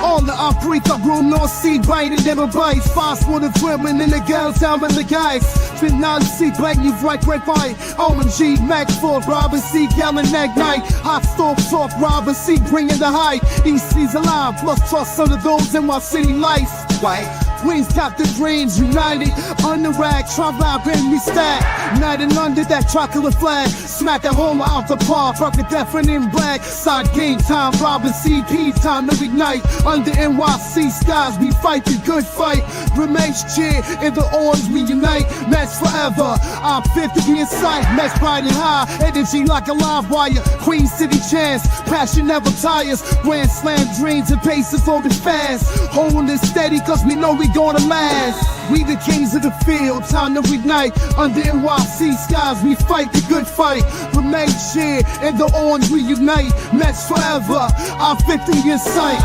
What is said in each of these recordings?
On the Africa room, no seed biting, never bites. Fast water swimming in the girls down in the guys. Fit non seat black, you right, fine. OMG, Mac 4, Robin C, Gallon Neck Night. Hot stove talk, Robin C, bringing the high. EC's alive, plus trust under those in my city life. Right? Queens got the dreams united. On the rag, Trump out, bring me stack. Night and under that chocolate flag. Smack that home out the park. Rock the deafening in black. Side game time, Robin CP time to ignite. Under NYC skies, we fight the good fight. Remains cheer in the orange, we unite. Mets forever. I'm 50 in sight. Mets riding high. Energy like a live wire. Queen City chance. Passion never tires. Grand slam dreams and paces over fast. Holding it steady, cause we know we gonna last. We the kings of the field, time to ignite. Under NYC skies, we fight the good fight. Remain cheer in the orange, we unite. Mets forever, I'm 50 in sight.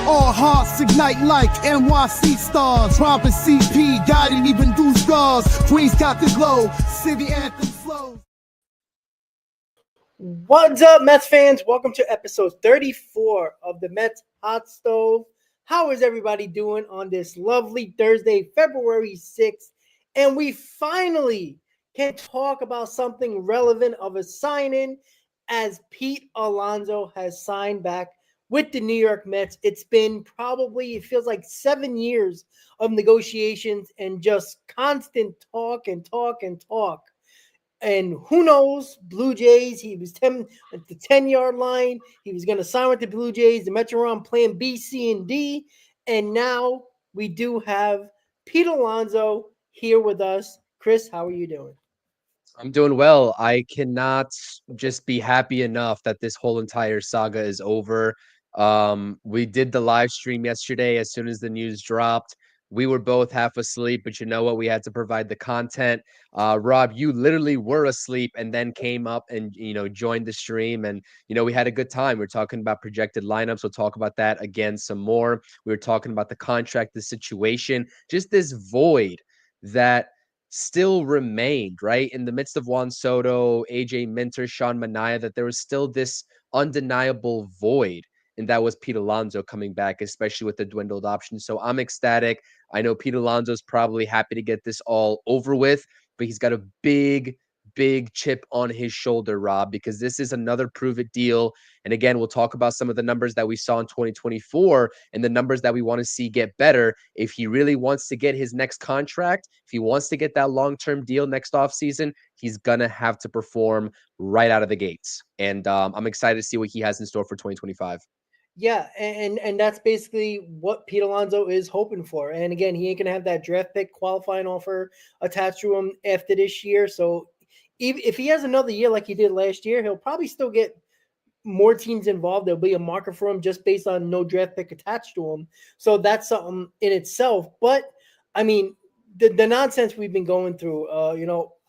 All hearts ignite like NYC stars. Robin CP, guiding even through scars. Queens got the glow, city anthem flows. What's up, Mets fans? Welcome to episode 34 of the Mets Hot Stove. How is everybody doing on this lovely Thursday, February 6th? And we finally can talk about something relevant of a signing, as Pete Alonso has signed back with the New York Mets. It's been probably, it feels like 7 years of negotiations and just constant talk and talk and talk. And who knows, Blue Jays, he was at the 10-yard line. He was going to sign with the Blue Jays. The Mets are on plan B, C, and D. And now we do have Pete Alonso here with us. Chris, how are you doing? I'm doing well. I cannot just be happy enough that this whole entire saga is over. We did the live stream yesterday as soon as the news dropped. We were both half asleep, but you know what? We had to provide the content. Rob, you literally were asleep and then came up and, joined the stream. And, we had a good time. We're talking about projected lineups. We'll talk about that again some more. We were talking about the contract, the situation, just this void that still remained, right? In the midst of Juan Soto, AJ Minter, Sean Manaea, that there was still this undeniable void. And that was Pete Alonso coming back, especially with the dwindled options. So I'm ecstatic. I know Pete Alonso's probably happy to get this all over with, but he's got a big chip on his shoulder, Rob, because this is another prove-it deal. And again, we'll talk about some of the numbers that we saw in 2024 and the numbers that we want to see get better. If he really wants to get his next contract, if he wants to get that long-term deal next offseason, he's going to have to perform right out of the gates. And I'm excited to see what he has in store for 2025. Yeah, and that's basically what Pete Alonso is hoping for. And again, he ain't going to have that draft pick qualifying offer attached to him after this year. So if he has another year like he did last year, he'll probably still get more teams involved. There'll be a marker for him just based on no draft pick attached to him. So that's something in itself. But, I mean, the nonsense we've been going through,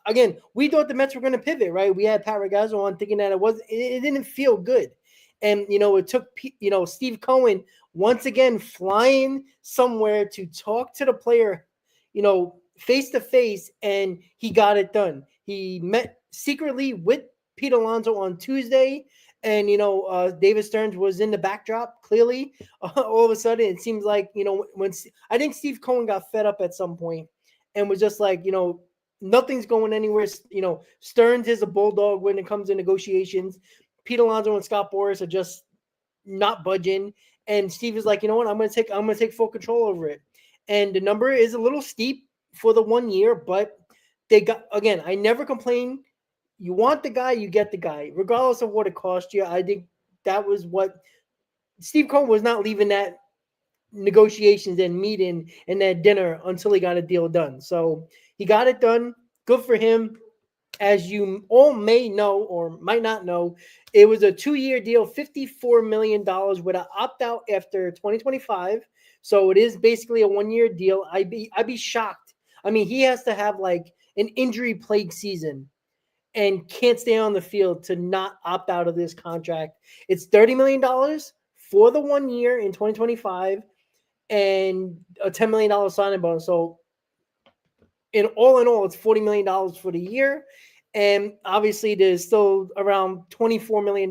again, we thought the Mets were going to pivot, right? We had Pat Regazzo on thinking that it didn't feel good. And, it took, Steve Cohen once again flying somewhere to talk to the player, face to face, and he got it done. He met secretly with Pete Alonso on Tuesday, and, David Stearns was in the backdrop, clearly. All of a sudden, it seems like, when I think Steve Cohen got fed up at some point and was just like, nothing's going anywhere. Stearns is a bulldog when it comes to negotiations. Pete Alonso and Scott Boras are just not budging. And Steve is like, you know what? I'm going to take full control over it. And the number is a little steep for the 1 year, but they got, again, I never complain. You want the guy, you get the guy, regardless of what it cost you. I think that was what Steve Cohen was not leaving that negotiations and meeting and that dinner until he got a deal done. So he got it done. Good for him. As you all may know or might not know, it was a 2-year deal, $54 million with an opt-out after 2025. So it is basically a 1-year deal. I'd be shocked. I mean, he has to have like an injury-plagued season and can't stay on the field to not opt out of this contract. It's $30 million for the 1 year in 2025. and a $10 million signing bonus. So in all, it's $40 million for the year. And obviously, there's still around $24 million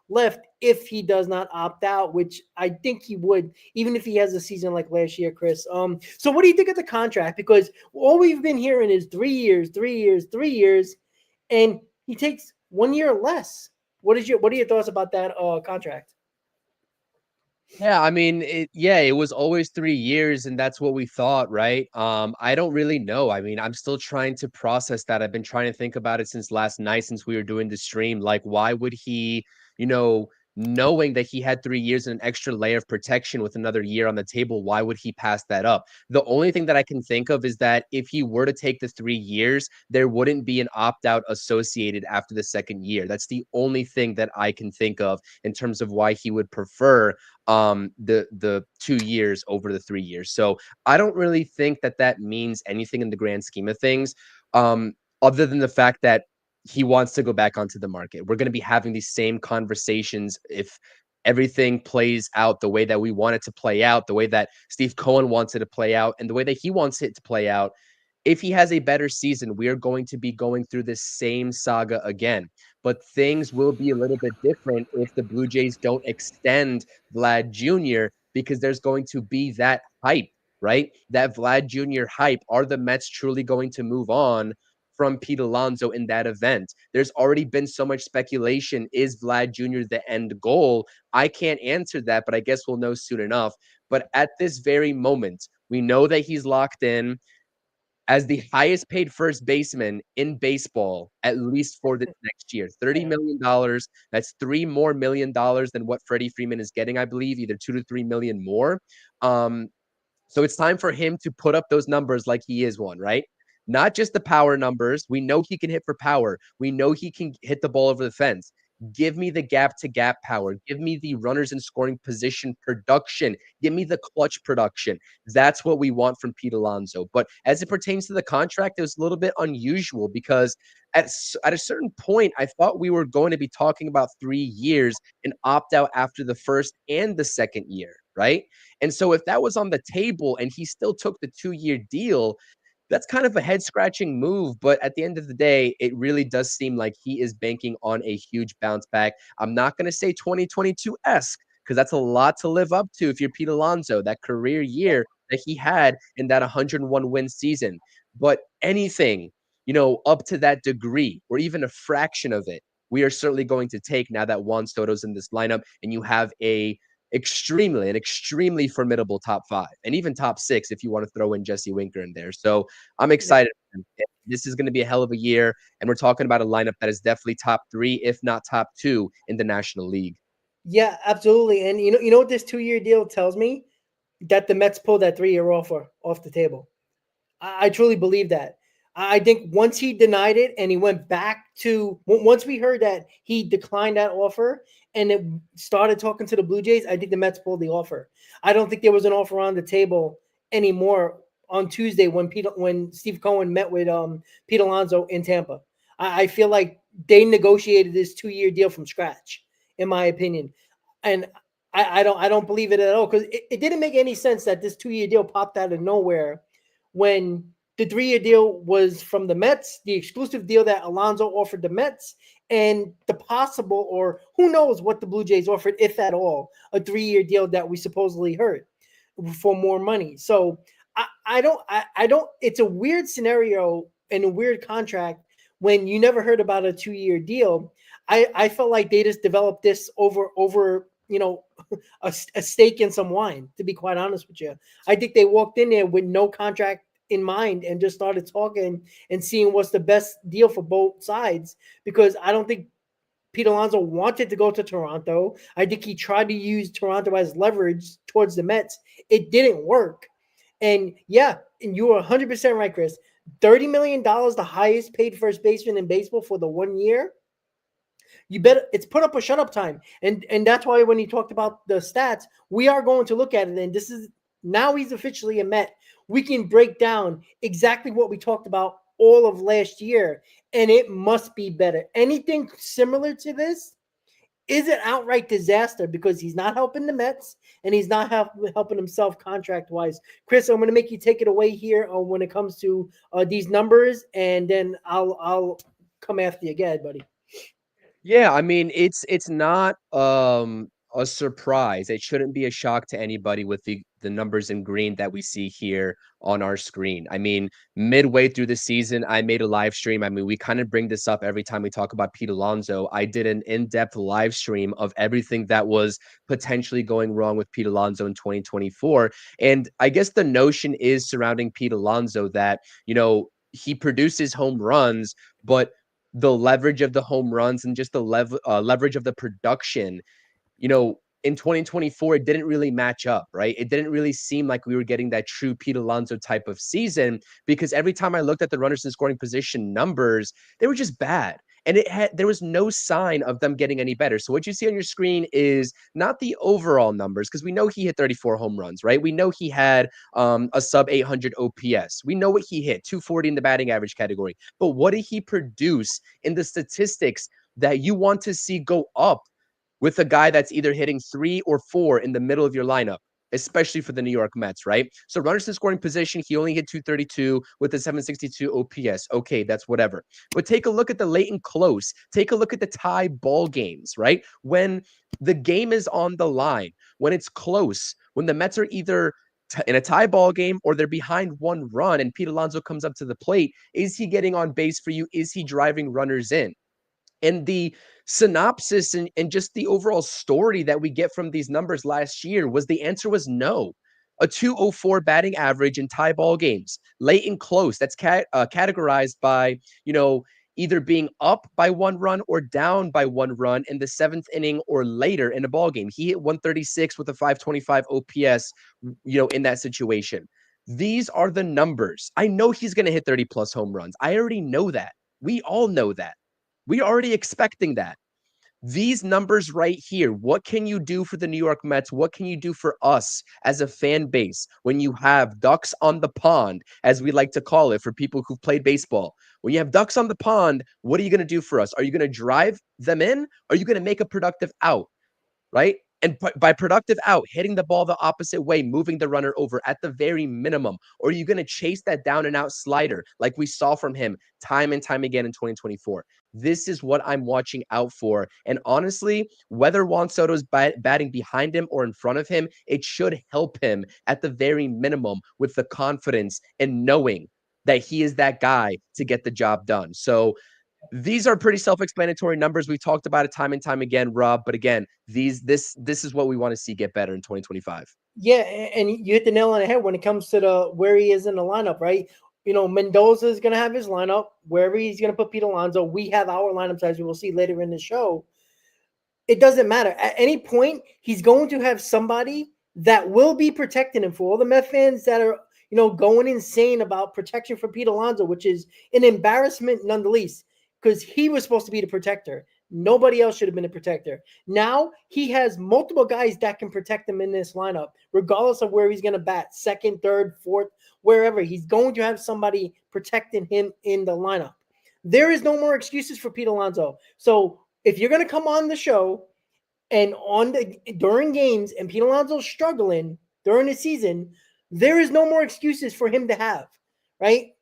left if he does not opt out, which I think he would, even if he has a season like last year, Chris. So what do you think of the contract? Because all we've been hearing is 3 years, 3 years, 3 years, and he takes 1 year less. What are your thoughts about that contract? Yeah, I mean, it was always 3 years and that's what we thought, right? I don't really know. I mean, I'm still trying to process that. I've been trying to think about it since last night since we were doing the stream. Like, why would he, you know, knowing that he had 3 years and an extra layer of protection with another year on the table, why would he pass that up? The only thing that I can think of is that if he were to take the 3 years, there wouldn't be an opt-out associated after the second year. That's the only thing that I can think of in terms of why he would prefer the 2 years over the 3 years. So I don't really think that that means anything in the grand scheme of things, other than the fact that he wants to go back onto the market. We're going to be having these same conversations if everything plays out the way that we want it to play out, the way that Steve Cohen wants it to play out, and the way that he wants it to play out. If he has a better season, we are going to be going through this same saga again. But things will be a little bit different if the Blue Jays don't extend Vlad Jr. because there's going to be that hype, right? That Vlad Jr. hype. Are the Mets truly going to move on from Pete Alonso in that event? There's already been so much speculation. Is Vlad Jr. the end goal? I can't answer that, but I guess we'll know soon enough. But at this very moment, we know that he's locked in as the highest paid first baseman in baseball, at least for this next year. $30 million. That's $3 more million than what Freddie Freeman is getting, I believe, either 2 to 3 million more. So it's time for him to put up those numbers like he is one, right? Not just the power numbers. We know he can hit for power. We know he can hit the ball over the fence. Give me the gap to gap power. Give me the runners in scoring position production. Give me the clutch production. That's what we want from Pete Alonso. But as it pertains to the contract, it was a little bit unusual because at a certain point, I thought we were going to be talking about 3 years and opt out after the first and the second year, right? And so if that was on the table and he still took the 2-year deal, that's kind of a head scratching move. But at the end of the day, it really does seem like he is banking on a huge bounce back. I'm not going to say 2022-esque because that's a lot to live up to if you're Pete Alonso, that career year that he had in that 101 win season. But anything, up to that degree or even a fraction of it, we are certainly going to take now that Juan Soto's in this lineup and you have an extremely formidable top 5 and even top 6 if you want to throw in Jesse Winker in there. So I'm excited. This is going to be a hell of a year, and we're talking about a lineup that is definitely top 3, if not top 2 in the National League. Yeah, absolutely. And you know what this 2-year deal tells me? That the Mets pulled that 3-year offer off the table. I truly believe that. I think once he denied it and he went back to once we heard that he declined that offer and it started talking to the Blue Jays, I think the Mets pulled the offer. I don't think there was an offer on the table anymore on Tuesday when Steve Cohen met with Pete Alonso in Tampa. I feel like they negotiated this 2-year deal from scratch, in my opinion. And I don't believe it at all because it didn't make any sense that this 2-year deal popped out of nowhere when the 3-year deal was from the Mets, the exclusive deal that Alonso offered the Mets, and the possible or who knows what the Blue Jays offered, if at all, a 3-year deal that we supposedly heard for more money. So I don't. It's a weird scenario and a weird contract when you never heard about a 2-year deal. I felt like they just developed this over a steak and some wine, to be quite honest with you. I think they walked in there with no contract in mind and just started talking and seeing what's the best deal for both sides, because I don't think Pete Alonso wanted to go to Toronto. I think he tried to use Toronto as leverage towards the Mets. It didn't work. And yeah, and you were 100% right, Chris. $30 million, the highest paid first baseman in baseball for the 1 year. You bet it's put up or shut up time. And that's why when he talked about the stats, we are going to look at it. And this is now he's officially a Met. We can break down exactly what we talked about all of last year, and it must be better. Anything similar to this is an outright disaster because he's not helping the Mets and he's not helping himself contract wise. Chris, I'm going to make you take it away here when it comes to these numbers, and then I'll come after you again, buddy. Yeah, I mean, it's not a surprise. It shouldn't be a shock to anybody with the numbers in green that we see here on our screen. I mean, midway through the season, I made a live stream. I mean, we kind of bring this up every time we talk about Pete Alonso. I did an in-depth live stream of everything that was potentially going wrong with Pete Alonso in 2024. And I guess the notion is surrounding Pete Alonso that, he produces home runs, but the leverage of the home runs and just the leverage of the production, in 2024, it didn't really match up, right? It didn't really seem like we were getting that true Pete Alonso type of season because every time I looked at the runners in scoring position numbers, they were just bad. And there was no sign of them getting any better. So what you see on your screen is not the overall numbers, because we know he hit 34 home runs, right? We know he had a sub 800 OPS. We know what he hit, 240 in the batting average category. But what did he produce in the statistics that you want to see go up with a guy that's either hitting 3 or 4 in the middle of your lineup, especially for the New York Mets, right? So runners in scoring position, he only hit 232 with a 762 OPS. Okay, that's whatever. But take a look at the late and close. Take a look at the tie ball games, right? When the game is on the line, when it's close, when the Mets are either in a tie ball game or they're behind 1 run and Pete Alonso comes up to the plate, is he getting on base for you? Is he driving runners in? And the synopsis and just the overall story that we get from these numbers last year was the answer was no. A 204 batting average in tie ball games, late and close. That's categorized by, either being up by 1 run or down by 1 run in the 7th inning or later in a ball game. He hit 136 with a 525 OPS, in that situation. These are the numbers. I know he's going to hit 30 plus home runs. I already know that. We all know that. We're already expecting that. These numbers right here, what can you do for the New York Mets? What can you do for us as a fan base when you have ducks on the pond, as we like to call it for people who've played baseball? When you have ducks on the pond, what are you going to do for us? Are you going to drive them in? Or are you going to make a productive out, right? And by productive out, hitting the ball the opposite way, moving the runner over at the very minimum, or are you going to chase that down and out slider like we saw from him time and time again in 2024? This is what I'm watching out for. And honestly, whether Juan Soto's batting behind him or in front of him, it should help him at the very minimum with the confidence and knowing that he is that guy to get the job done. So these are pretty self-explanatory numbers. We talked about it time and time again, Rob. But again, this is what we want to see get better in 2025. Yeah, and you hit the nail on the head when it comes to where he is in the lineup, right? Mendoza is going to have his lineup wherever he's going to put Pete Alonso. We have our lineups, as we will see later in the show. It doesn't matter. At any point, he's going to have somebody that will be protecting him. For all the Met fans that are, going insane about protection for Pete Alonso, which is an embarrassment nonetheless, because he was supposed to be the protector. Nobody else should have been a protector. Now he has multiple guys that can protect him in this lineup, regardless of where he's going to bat, second, third, fourth, wherever. He's going to have somebody protecting him in the lineup. There is no more excuses for Pete Alonso. So if you're going to come on the show and during games and Pete Alonso's struggling during the season, there is no more excuses for him to have, right?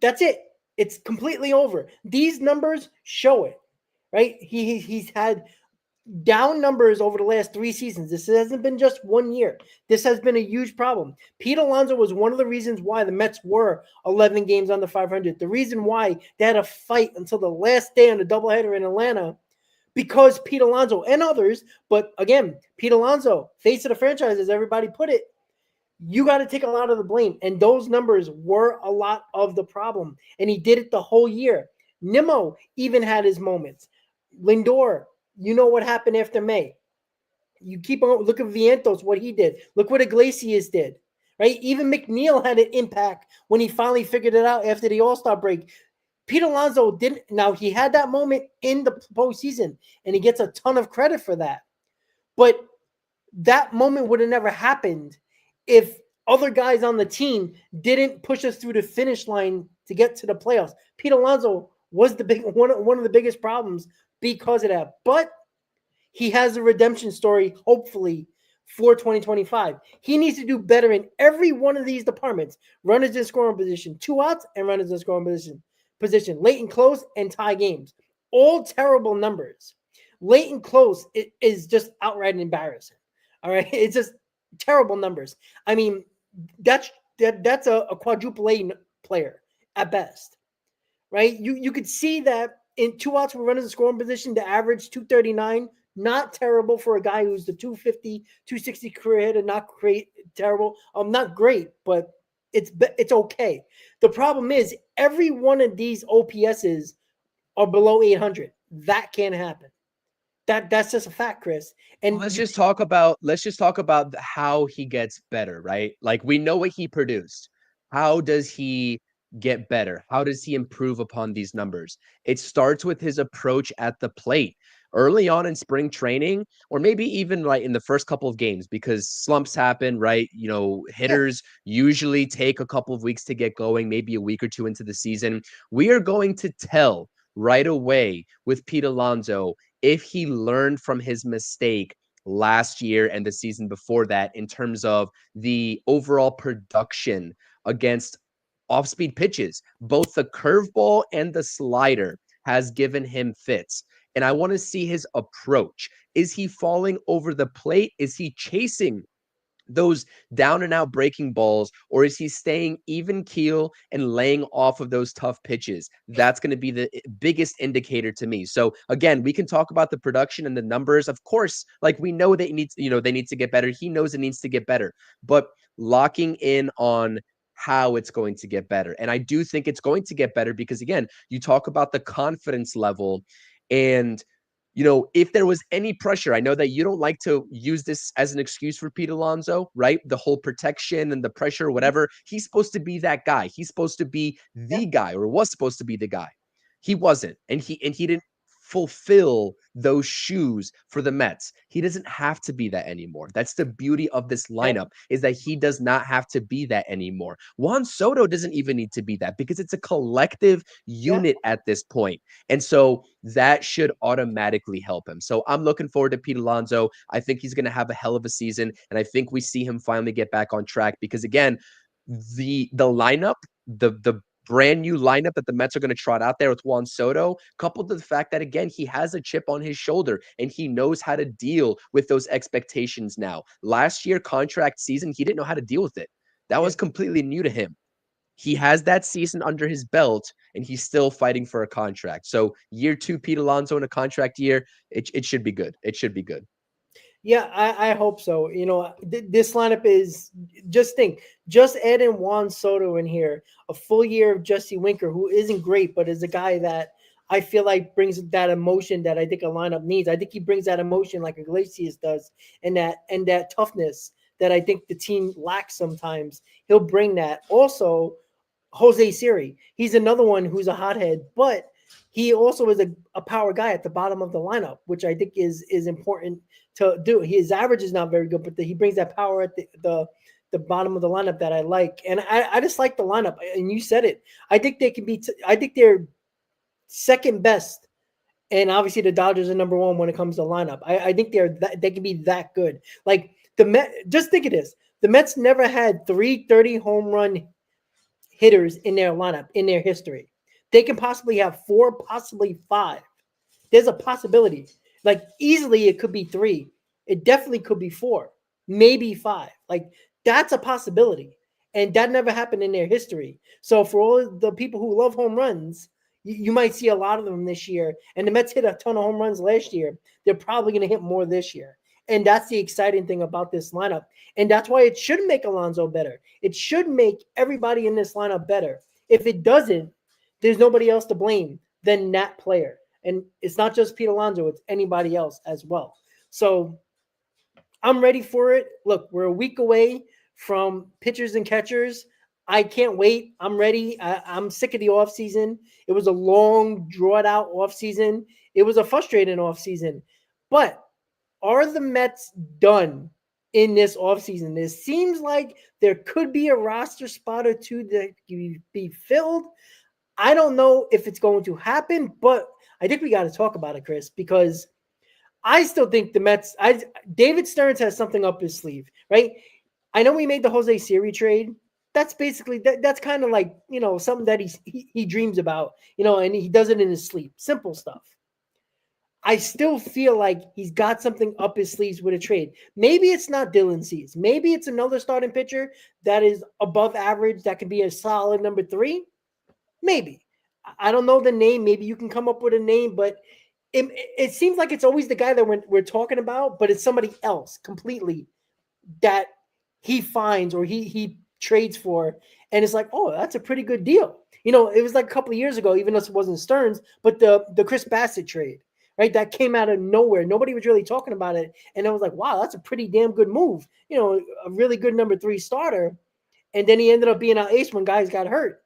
That's it. It's completely over. These numbers show it, right? He's had down numbers over the last 3 seasons. This hasn't been just 1 year. This has been a huge problem. Pete Alonso was one of the reasons why the Mets were 11 games under 500. The reason why they had a fight until the last day on the doubleheader in Atlanta, because Pete Alonso and others, but again, Pete Alonso, face of the franchise, as everybody put it, you got to take a lot of the blame. And those numbers were a lot of the problem. And he did it the whole year. Nimmo even had his moments. Lindor, you know what happened after May. You keep on, look at Vientos, what he did. Look what Iglesias did, right? Even McNeil had an impact when he finally figured it out after the All-Star break. Pete Alonso didn't. Now, he had that moment in the postseason, and he gets a ton of credit for that. But that moment would have never happened if other guys on the team didn't push us through the finish line to get to the playoffs. Pete Alonso was one of the biggest problems because of that. But he has a redemption story, hopefully, for 2025. He needs to do better in every one of these departments. Runners in scoring position, 2 outs, and runners in scoring position, late and close, and tie games. All terrible numbers. Late and close is just outright embarrassing. All right. It's just terrible numbers. I mean, that's a quadruple A player at best. Right? You could see that in 2 outs with runners in scoring position, the average 239, not terrible for a guy who's the 250, 260 career hitter, not great, terrible. Not great, but it's okay. The problem is every one of these OPSs are below 800. That can't happen. That's just a fact, Chris. And let's just talk about how he gets better, right? Like, we know what he produced. How does he get better? How does he improve upon these numbers? It starts with his approach at the plate. Early on in spring training, or maybe even like in the first couple of games, because slumps happen, right? You know, hitters usually take a couple of weeks to get going, maybe a week or two into the season. We are going to tell right away with Pete Alonso if he learned from his mistake last year and the season before that in terms of the overall production against off-speed pitches. Both the curveball and the slider has given him fits. And I want to see his approach. Is he falling over the plate? Is he chasing those down and out breaking balls, or is he staying even keel and laying off of those tough pitches? That's going to be the biggest indicator to me. So again, we can talk about the production and the numbers. Of course, like, we know they need, they need to get better. He knows it needs to get better, but locking in on how it's going to get better. And I do think it's going to get better because, again, you talk about the confidence level, and if there was any pressure, I know that you don't like to use this as an excuse for Pete Alonso, right? The whole protection and the pressure, whatever. He's supposed to be that guy. He's supposed to be the guy, or was supposed to be the guy. He wasn't, and he didn't fulfill those shoes for the Mets. He doesn't have to be that anymore. That's the beauty of this lineup, is that he does not have to be that anymore. Juan Soto doesn't even need to be that because it's a collective unit at this point. And so that should automatically help him. So I'm looking forward to Pete Alonso. I think he's going to have a hell of a season, and I think we see him finally get back on track because, again, the lineup, the brand new lineup that the Mets are going to trot out there with Juan Soto, coupled with the fact that, again, he has a chip on his shoulder and he knows how to deal with those expectations now. Last year, contract season, he didn't know how to deal with it. That was completely new to him. He has that season under his belt, and he's still fighting for a contract. So year 2, Pete Alonso in a contract year, it should be good. It should be good. Yeah, I hope so. This lineup is, just add in Juan Soto in here, a full year of Jesse Winker, who isn't great, but is a guy that I feel like brings that emotion that I think a lineup needs. I think he brings that emotion like Iglesias does, and that toughness that I think the team lacks sometimes. He'll bring that. Also, Jose Siri, he's another one who's a hothead, but he also is a power guy at the bottom of the lineup, which I think is important to do. His average is not very good, but he brings that power at the bottom of the lineup that I like. And I just like the lineup. And you said it. I think they can be. I think they're second best, and obviously the Dodgers are number 1 when it comes to lineup. I think they can be that good. Like the Mets. Just think of this: the Mets never had 330 home run hitters in their lineup in their history. They can possibly have 4, possibly 5. There's a possibility. Like, easily it could be 3. It definitely could be 4, maybe 5. Like, that's a possibility. And that never happened in their history. So for all the people who love home runs, you might see a lot of them this year. And the Mets hit a ton of home runs last year. They're probably going to hit more this year. And that's the exciting thing about this lineup. And that's why it should make Alonso better. It should make everybody in this lineup better. If it doesn't, there's nobody else to blame than that player. And it's not just Pete Alonso, it's anybody else as well. So I'm ready for it. Look, we're a week away from pitchers and catchers. I can't wait. I'm ready. I'm sick of the offseason. It was a long, drawn out offseason. It was a frustrating offseason. But are the Mets done in this offseason? It seems like there could be a roster spot or two that can be filled. I don't know if it's going to happen, but I think we got to talk about it, Chris, because I still think the Mets. David Stearns has something up his sleeve, right? I know we made the Jose Siri trade. That's basically that's kind of like something that he dreams about, and he does it in his sleep. Simple stuff. I still feel like he's got something up his sleeves with a trade. Maybe it's not Dylan Cease. Maybe it's another starting pitcher that is above average that can be a solid number 3. Maybe. I don't know the name. Maybe you can come up with a name, but it seems like it's always the guy that we're talking about, but it's somebody else completely that he finds or he trades for, and it's like, oh, that's a pretty good deal. It was like a couple of years ago, even though it wasn't Stearns, but the Chris Bassett trade, right? That came out of nowhere. Nobody was really talking about it, and I was like, wow, that's a pretty damn good move. A really good number 3 starter, and then he ended up being our ace when guys got hurt.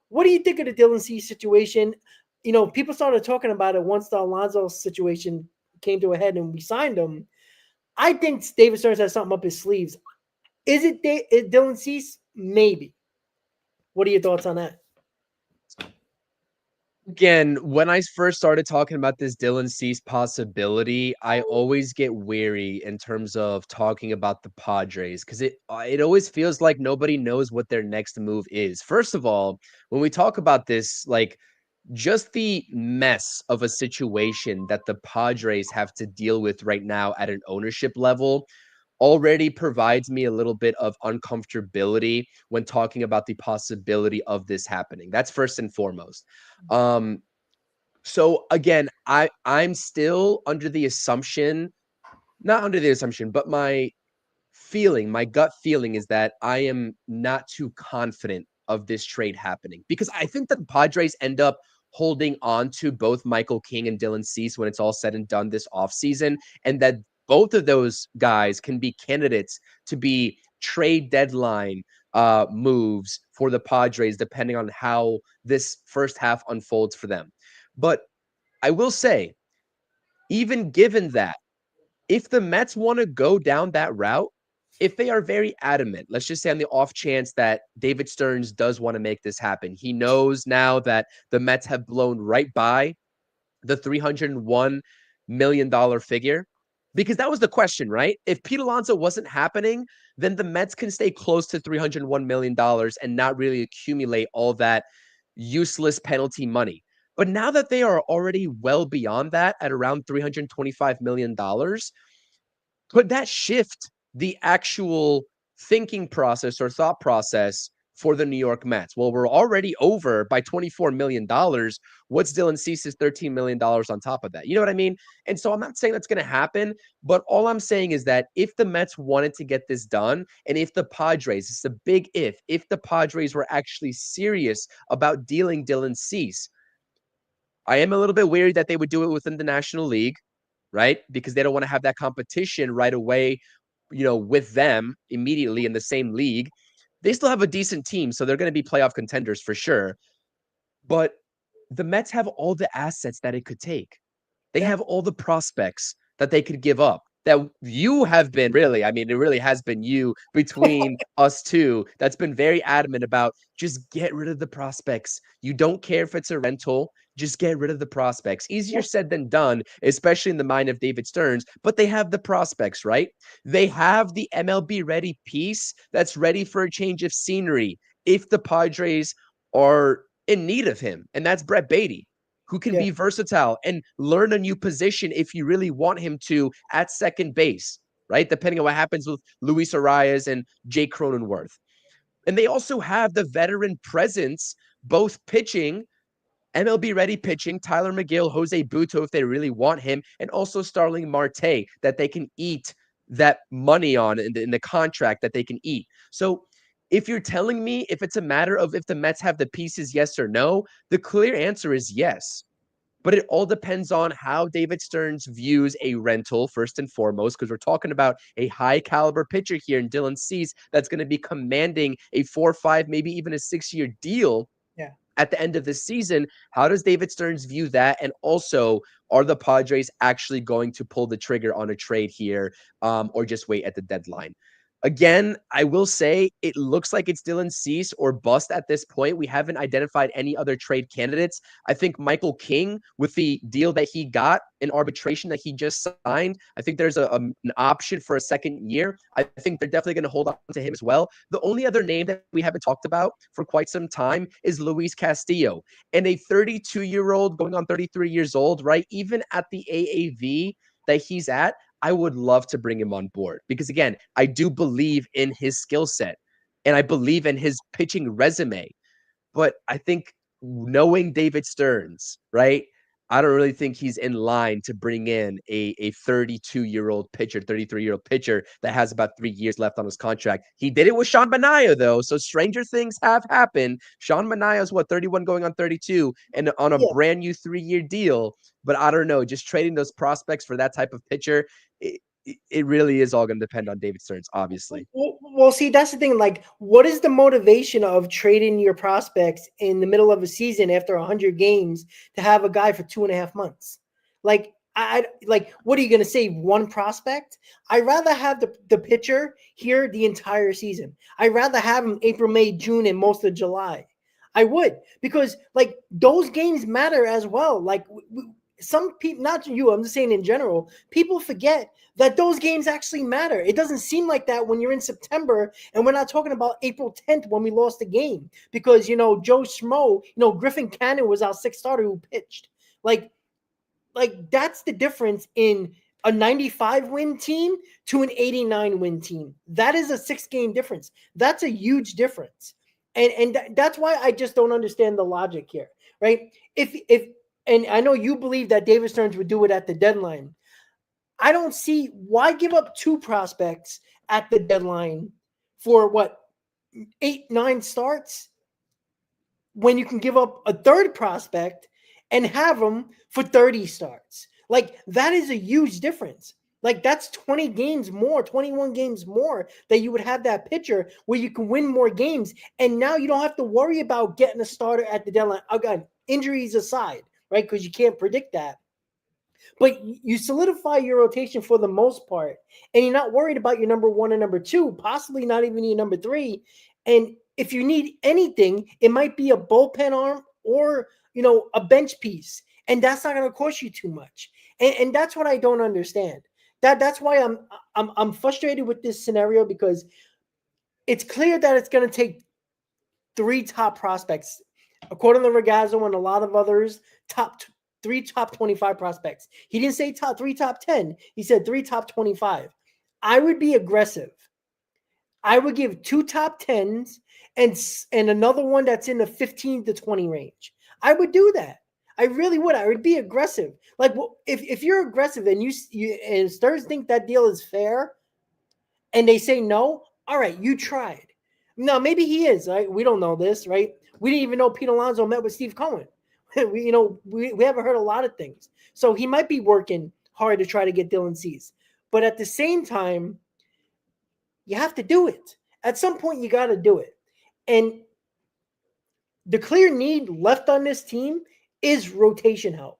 What do you think of the Dylan Cease situation? People started talking about it once the Alonso situation came to a head and we signed him. I think David Stearns has something up his sleeves. Is it Dylan Cease? Maybe. What are your thoughts on that? Again, when I first started talking about this Dylan Cease possibility, I always get weary in terms of talking about the Padres because it always feels like nobody knows what their next move is. First of all, when we talk about this, like just the mess of a situation that the Padres have to deal with right now at an ownership level already provides me a little bit of uncomfortability when talking about the possibility of this happening. That's first and foremost. So again, I'm still under the assumption, not under the assumption, but my gut feeling is that I am not too confident of this trade happening because I think that the Padres end up holding on to both Michael King and Dylan Cease when it's all said and done this offseason, and that both of those guys can be candidates to be trade deadline moves for the Padres, depending on how this first half unfolds for them. But I will say, even given that, if the Mets want to go down that route, if they are very adamant, let's just say on the off chance that David Stearns does want to make this happen, he knows now that the Mets have blown right by the $301 million figure. Because that was the question, right? If Pete Alonso wasn't happening, then the Mets can stay close to $301 million and not really accumulate all that useless penalty money. But now that they are already well beyond that at around $325 million, could that shift the actual thinking process or thought process for the New York Mets? Well, we're already over by $24 million. What's Dylan Cease's $13 million on top of that? You know what I mean? And so I'm not saying that's going to happen, but all I'm saying is that if the Mets wanted to get this done, and if the Padres, it's a big if the Padres were actually serious about dealing Dylan Cease, I am a little bit worried that they would do it within the National League, right? Because they don't want to have that competition right away, with them immediately in the same league. They still have a decent team, so they're going to be playoff contenders for sure. But the Mets have all the assets that it could take. They have all the prospects that they could give up. That you have been really, I mean, it really has been you between us two that's been very adamant about just get rid of the prospects. You don't care if it's a rental, just get rid of the prospects. Easier said than done, especially in the mind of David Stearns, but they have the prospects, right? They have the MLB ready piece that's ready for a change of scenery if the Padres are in need of him, and that's Brett Beatty, who can be versatile and learn a new position if you really want him to at second base, right? Depending on what happens with Luis Arias and Jake Cronenworth. And they also have the veteran presence, both pitching, MLB ready pitching, Tyler McGill, Jose Buto, if they really want him, and also Starling Marte that they can eat that money on in the contract that they can eat. So if you're telling me if it's a matter of if the Mets have the pieces, yes or no, the clear answer is yes. But it all depends on how David Stearns views a rental, first and foremost, because we're talking about a high caliber pitcher here in Dylan Cease that's going to be commanding a 4, 5, maybe even a 6-year deal at the end of the season. How does David Stearns view that? And also, are the Padres actually going to pull the trigger on a trade here or just wait at the deadline? Again, I will say it looks like it's Dylan Cease or bust at this point. We haven't identified any other trade candidates. I think Michael King, with the deal that he got in arbitration that he just signed, I think there's an option for a second year. I think they're definitely going to hold on to him as well. The only other name that we haven't talked about for quite some time is Luis Castillo. And a 32-year-old going on 33 years old, right? Even at the AAV that he's at, I would love to bring him on board because, again, I do believe in his skill set and I believe in his pitching resume. But I think knowing David Stearns, right? I don't really think he's in line to bring in a 32-year-old pitcher, 33-year-old pitcher that has about 3 years left on his contract. He did it with Sean Manaea, though, so stranger things have happened. Sean Manaea is, 31 going on 32 and on a brand new 3-year deal. But I don't know, just trading those prospects for that type of pitcher, it really is all going to depend on David Stearns, obviously. Well, see, that's the thing. Like, what is the motivation of trading your prospects in the middle of a season after 100 games to have a guy for 2.5 months? Like, what are you going to save one prospect? I'd rather have the pitcher here the entire season. I'd rather have him April, May, June, and most of July. I would, because like those games matter as well. Like some people, not you, I'm just saying in general, people forget that those games actually matter. It doesn't seem like that when you're in September, and we're not talking about April 10th when we lost the game because, Joe Schmo, Griffin Cannon was our sixth starter who pitched. Like that's the difference in a 95 win team to an 89 win team. That is a 6-game difference. That's a huge difference. And that's why I just don't understand the logic here, right? And I know you believe that David Stearns would do it at the deadline. I don't see why give up 2 prospects at the deadline for 8-9 starts when you can give up a third prospect and have them for 30 starts. Like that is a huge difference. Like that's 20 games more, 21 games more that you would have that pitcher where you can win more games. And now you don't have to worry about getting a starter at the deadline. Again, injuries aside, right? Because you can't predict that. But you solidify your rotation for the most part. And you're not worried about your number 1 and number 2, possibly not even your number 3. And if you need anything, it might be a bullpen arm or, a bench piece. And that's not going to cost you too much. And that's what I don't understand. That's why I'm frustrated with this scenario, because it's clear that it's going to take 3 top prospects, according to Regazzo and a lot of others, 3 top 25 prospects. He didn't say 3 top 10. He said 3 top 25. I would be aggressive. I would give 2 top 10s and another one that's in the 15 to 20 range. I would do that. I really would. I would be aggressive. Like, if you're aggressive and you and Stearns think that deal is fair, and they say no, all right, you tried. Now maybe he is. Right? We don't know this, right? We didn't even know Pete Alonso met with Steve Cohen. We haven't heard a lot of things, so he might be working hard to try to get Dylan Cease. But at the same time, you have to do it. At some point, you got to do it. And the clear need left on this team is rotation help.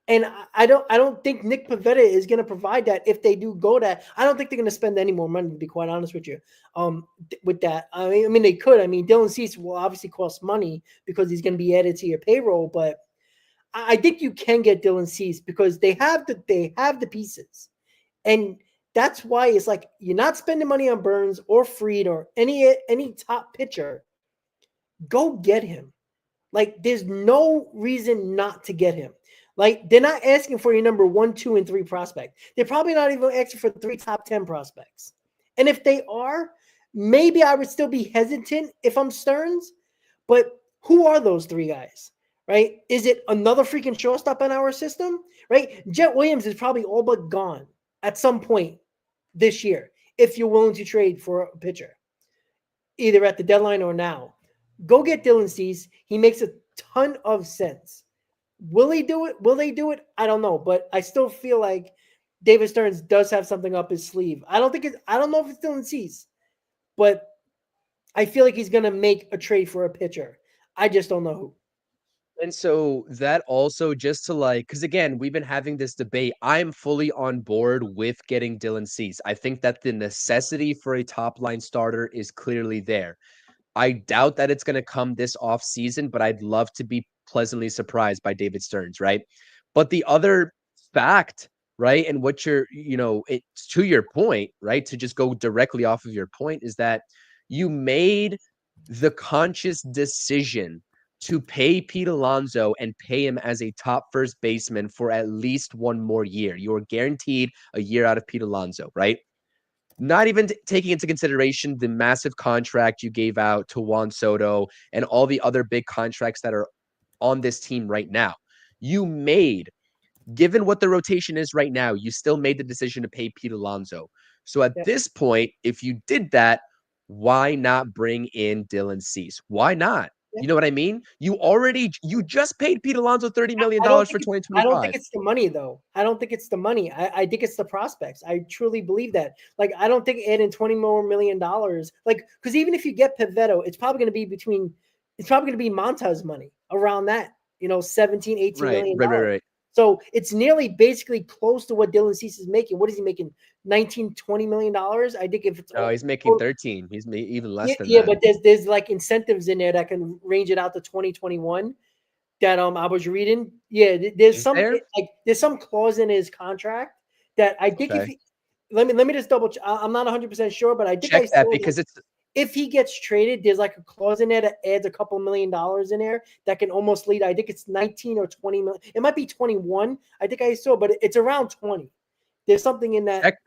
And I don't think Nick Pivetta is going to provide that if they do go that. I don't think they're going to spend any more money, to be quite honest with you, with that. I mean, they could. I mean, Dylan Cease will obviously cost money because he's going to be added to your payroll. But I think you can get Dylan Cease because they have the pieces. And that's why it's like you're not spending money on Burns or Fried or any top pitcher. Go get him. Like, there's no reason not to get him. Like, they're not asking for your number 1, 2, and 3 prospect. They're probably not even asking for 3 top 10 prospects. And if they are, maybe I would still be hesitant if I'm Stearns. But who are those 3 guys, right? Is it another freaking shortstop in our system, right? Jet Williams is probably all but gone at some point this year if you're willing to trade for a pitcher, either at the deadline or now. Go get Dylan Cease. He makes a ton of sense. Will he do it? Will they do it? I don't know, but I still feel like David Stearns does have something up his sleeve. I don't know if it's Dylan Cease, but I feel like he's going to make a trade for a pitcher. I just don't know who. And so that also just to because again, we've been having this debate. I'm fully on board with getting Dylan Cease. I think that the necessity for a top line starter is clearly there. I doubt that it's going to come this off season, but I'd love to be pleasantly surprised by David Stearns, right? But the other fact, right, and what it's to your point, right, to just go directly off of your point is that you made the conscious decision to pay Pete Alonso and pay him as a top first baseman for at least one more year. You're guaranteed a year out of Pete Alonso, right? Not even taking into consideration the massive contract you gave out to Juan Soto and all the other big contracts that are on this team right now. You made, given what the rotation is right now, you still made the decision to pay Pete Alonso. So at Yeah. this point, if you did that, why not bring in Dylan Cease? Why not? Yeah. You know what I mean? You just paid Pete Alonso $30 million for 2025. I don't think it's the money, though. I don't think it's the money. I think it's the prospects. I truly believe that. Like, I don't think adding $20 million, like, because even if you get Pivetta, it's probably going to be Monta's money around that, 17, 18 million dollars. Right. So it's nearly basically close to what Dylan Cease is making. What is he making? 19, $20 million? I think if it's he's making 13. He's even less than yeah, that. but there's like incentives in there that can range it out to 2021 that I was reading. Yeah, there's some clause in his contract that I think Okay. let me just double check. I'm not 100% sure, but I think Check that because it's if he gets traded, there's like a clause in there that adds a couple $1 million in there that can almost lead. I think it's 19 or 20 million. It might be 21. I think I saw, but it's around 20. There's something in that.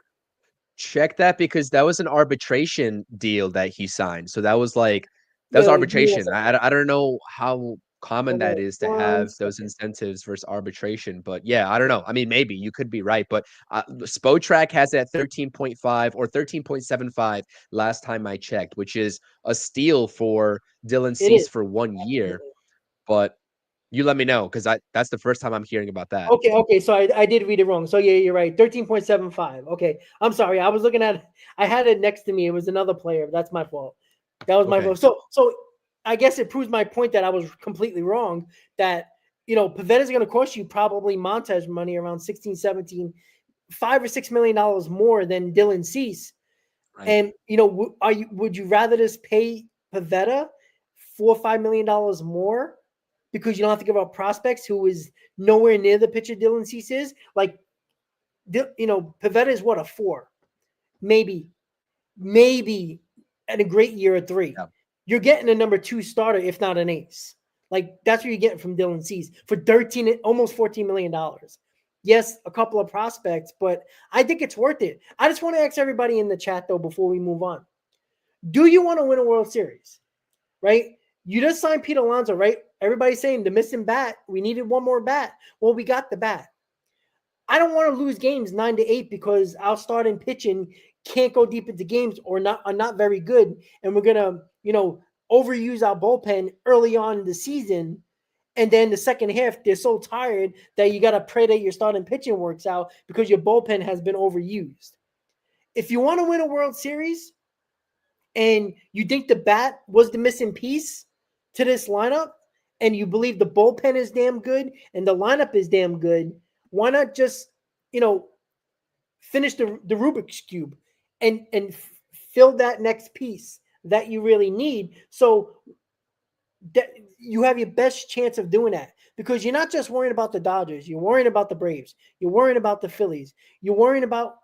Check that because that was an arbitration deal that he signed. So that was arbitration. I don't know how common that is to have those incentives versus arbitration, but yeah, I don't know. I mean, maybe you could be right, but Spotrac has it at 13.5 or 13.75 last time I checked, which is a steal for Dylan Cease for 1 year. But you let me know because that's the first time I'm hearing about that. Okay. So I did read it wrong. So yeah, you're right. 13.75. Okay. I'm sorry. I was looking at I had it next to me. It was another player. That's my fault. That was my fault. So I guess it proves my point that I was completely wrong. That Pivetta is going to cost you probably montage money around 16, 17, $5 or $6 million more than Dylan Cease. Right. And would you rather just pay Pivetta $4 or $5 million more? Because you don't have to give up prospects who is nowhere near the pitcher Dylan Cease is. Like, Pivetta is what, a 4? Maybe at a great year, a 3. Yeah. You're getting a number 2 starter, if not an ace. Like, that's what you're getting from Dylan Cease for almost $14 million. Yes, a couple of prospects, but I think it's worth it. I just want to ask everybody in the chat, though, before we move on. Do you want to win a World Series? Right? You just signed Pete Alonso, right? Everybody's saying the missing bat. We needed one more bat. Well, we got the bat. I don't want to lose games 9-8 because our starting pitching can't go deep into games or are not very good, and we're gonna overuse our bullpen early on in the season, and then the second half they're so tired that you got to pray that your starting pitching works out because your bullpen has been overused. If you want to win a World Series, and you think the bat was the missing piece to this lineup, and you believe the bullpen is damn good and the lineup is damn good, why not just, finish the Rubik's Cube and fill that next piece that you really need so that you have your best chance of doing that? Because you're not just worrying about the Dodgers. You're worrying about the Braves. You're worrying about the Phillies. You're worrying about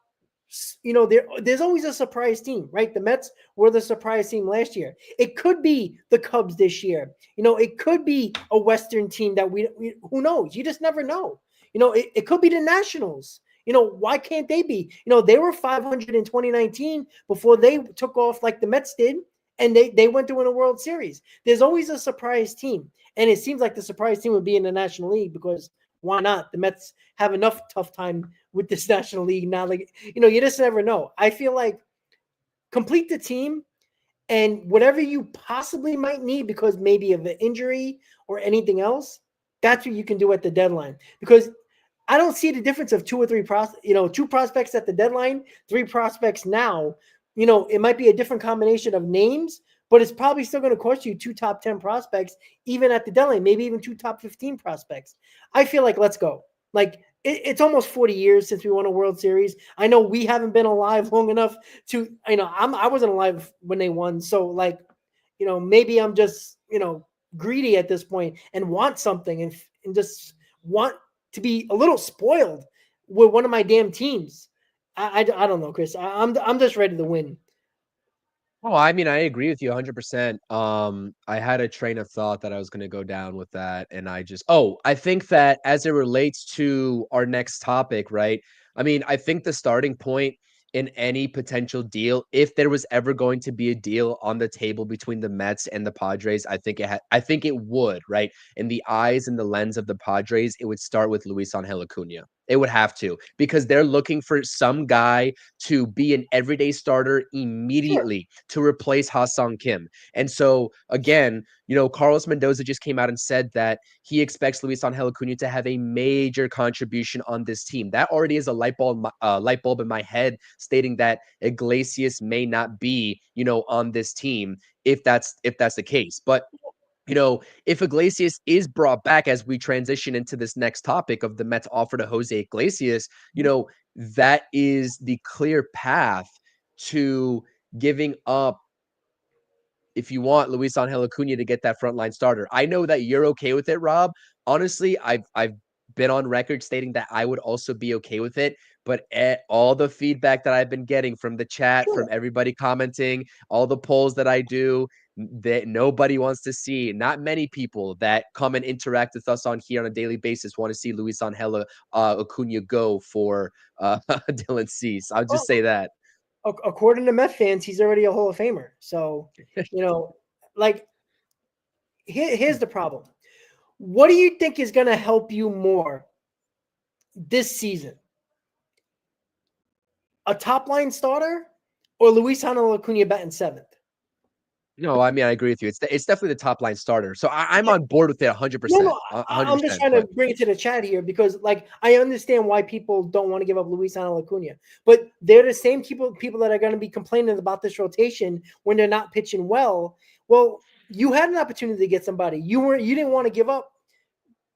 there's always a surprise team, right? The Mets were the surprise team last year. It could be the Cubs this year. It could be a Western team that we who knows? You just never know. It could be the Nationals. Why can't they be? They were 500 in 2019 before they took off like the Mets did, and they went to win a World Series. There's always a surprise team, and it seems like the surprise team would be in the National League because why not? The Mets have enough tough time with this National League now. Like, you just never know. I feel like complete the team and whatever you possibly might need because maybe of an injury or anything else, that's what you can do at the deadline. Because I don't see the difference of 2 or 3 2 prospects at the deadline, 3 prospects now. It might be a different combination of names, but it's probably still going to cost you 2 top 10 prospects, even at the deadline, maybe even 2 top 15 prospects. I feel like let's go. Like it's almost 40 years since we won a World Series. I know we haven't been alive long enough to, I wasn't alive when they won. So like, maybe I'm just, greedy at this point and want something and just want to be a little spoiled with one of my damn teams. I don't know, Chris. I'm just ready to win. Oh, I mean, I agree with you 100%. I had a train of thought that I was going to go down with that, and I think that as it relates to our next topic, right? I mean, I think the starting point in any potential deal, if there was ever going to be a deal on the table between the Mets and the Padres, I think it would, right? In the eyes and the lens of the Padres, it would start with Luis Angel Acuna. It would have to, because they're looking for some guy to be an everyday starter Sure. immediately to replace Ha-Sung Kim. And so again, Carlos Mendoza just came out and said that he expects Luis Angel Acuna to have a major contribution on this team. That already is a light bulb in my head, stating that Iglesias may not be, on this team if that's the case. But if Iglesias is brought back as we transition into this next topic of the Mets offer to Jose Iglesias, that is the clear path to giving up, if you want Luis Angel Acuna to get that frontline starter. I know that you're okay with it, Rob. Honestly, I've been on record stating that I would also be okay with it, but all the feedback that I've been getting from the chat, from Sure. everybody commenting, all the polls that I do, that nobody wants to see. Not many people that come and interact with us on here on a daily basis want to see Luis Angel Acuna go for Dylan Cease. I'll just Oh, say that. according to Met fans, he's already a Hall of Famer. So, like, here's the problem. What do you think is going to help you more this season? A top line starter or Luis Angel Acuna batting seventh? No, I mean, I agree with you. It's definitely the top line starter. So I'm Yeah. on board with it No, 100%. no, I'm just 100%. trying to But bring it to the chat here because, like, I understand why people don't want to give up Luis Angel Acuna, but they're the same people that are going to be complaining about this rotation when they're not pitching well. Well, you had an opportunity to get somebody. You didn't want to give up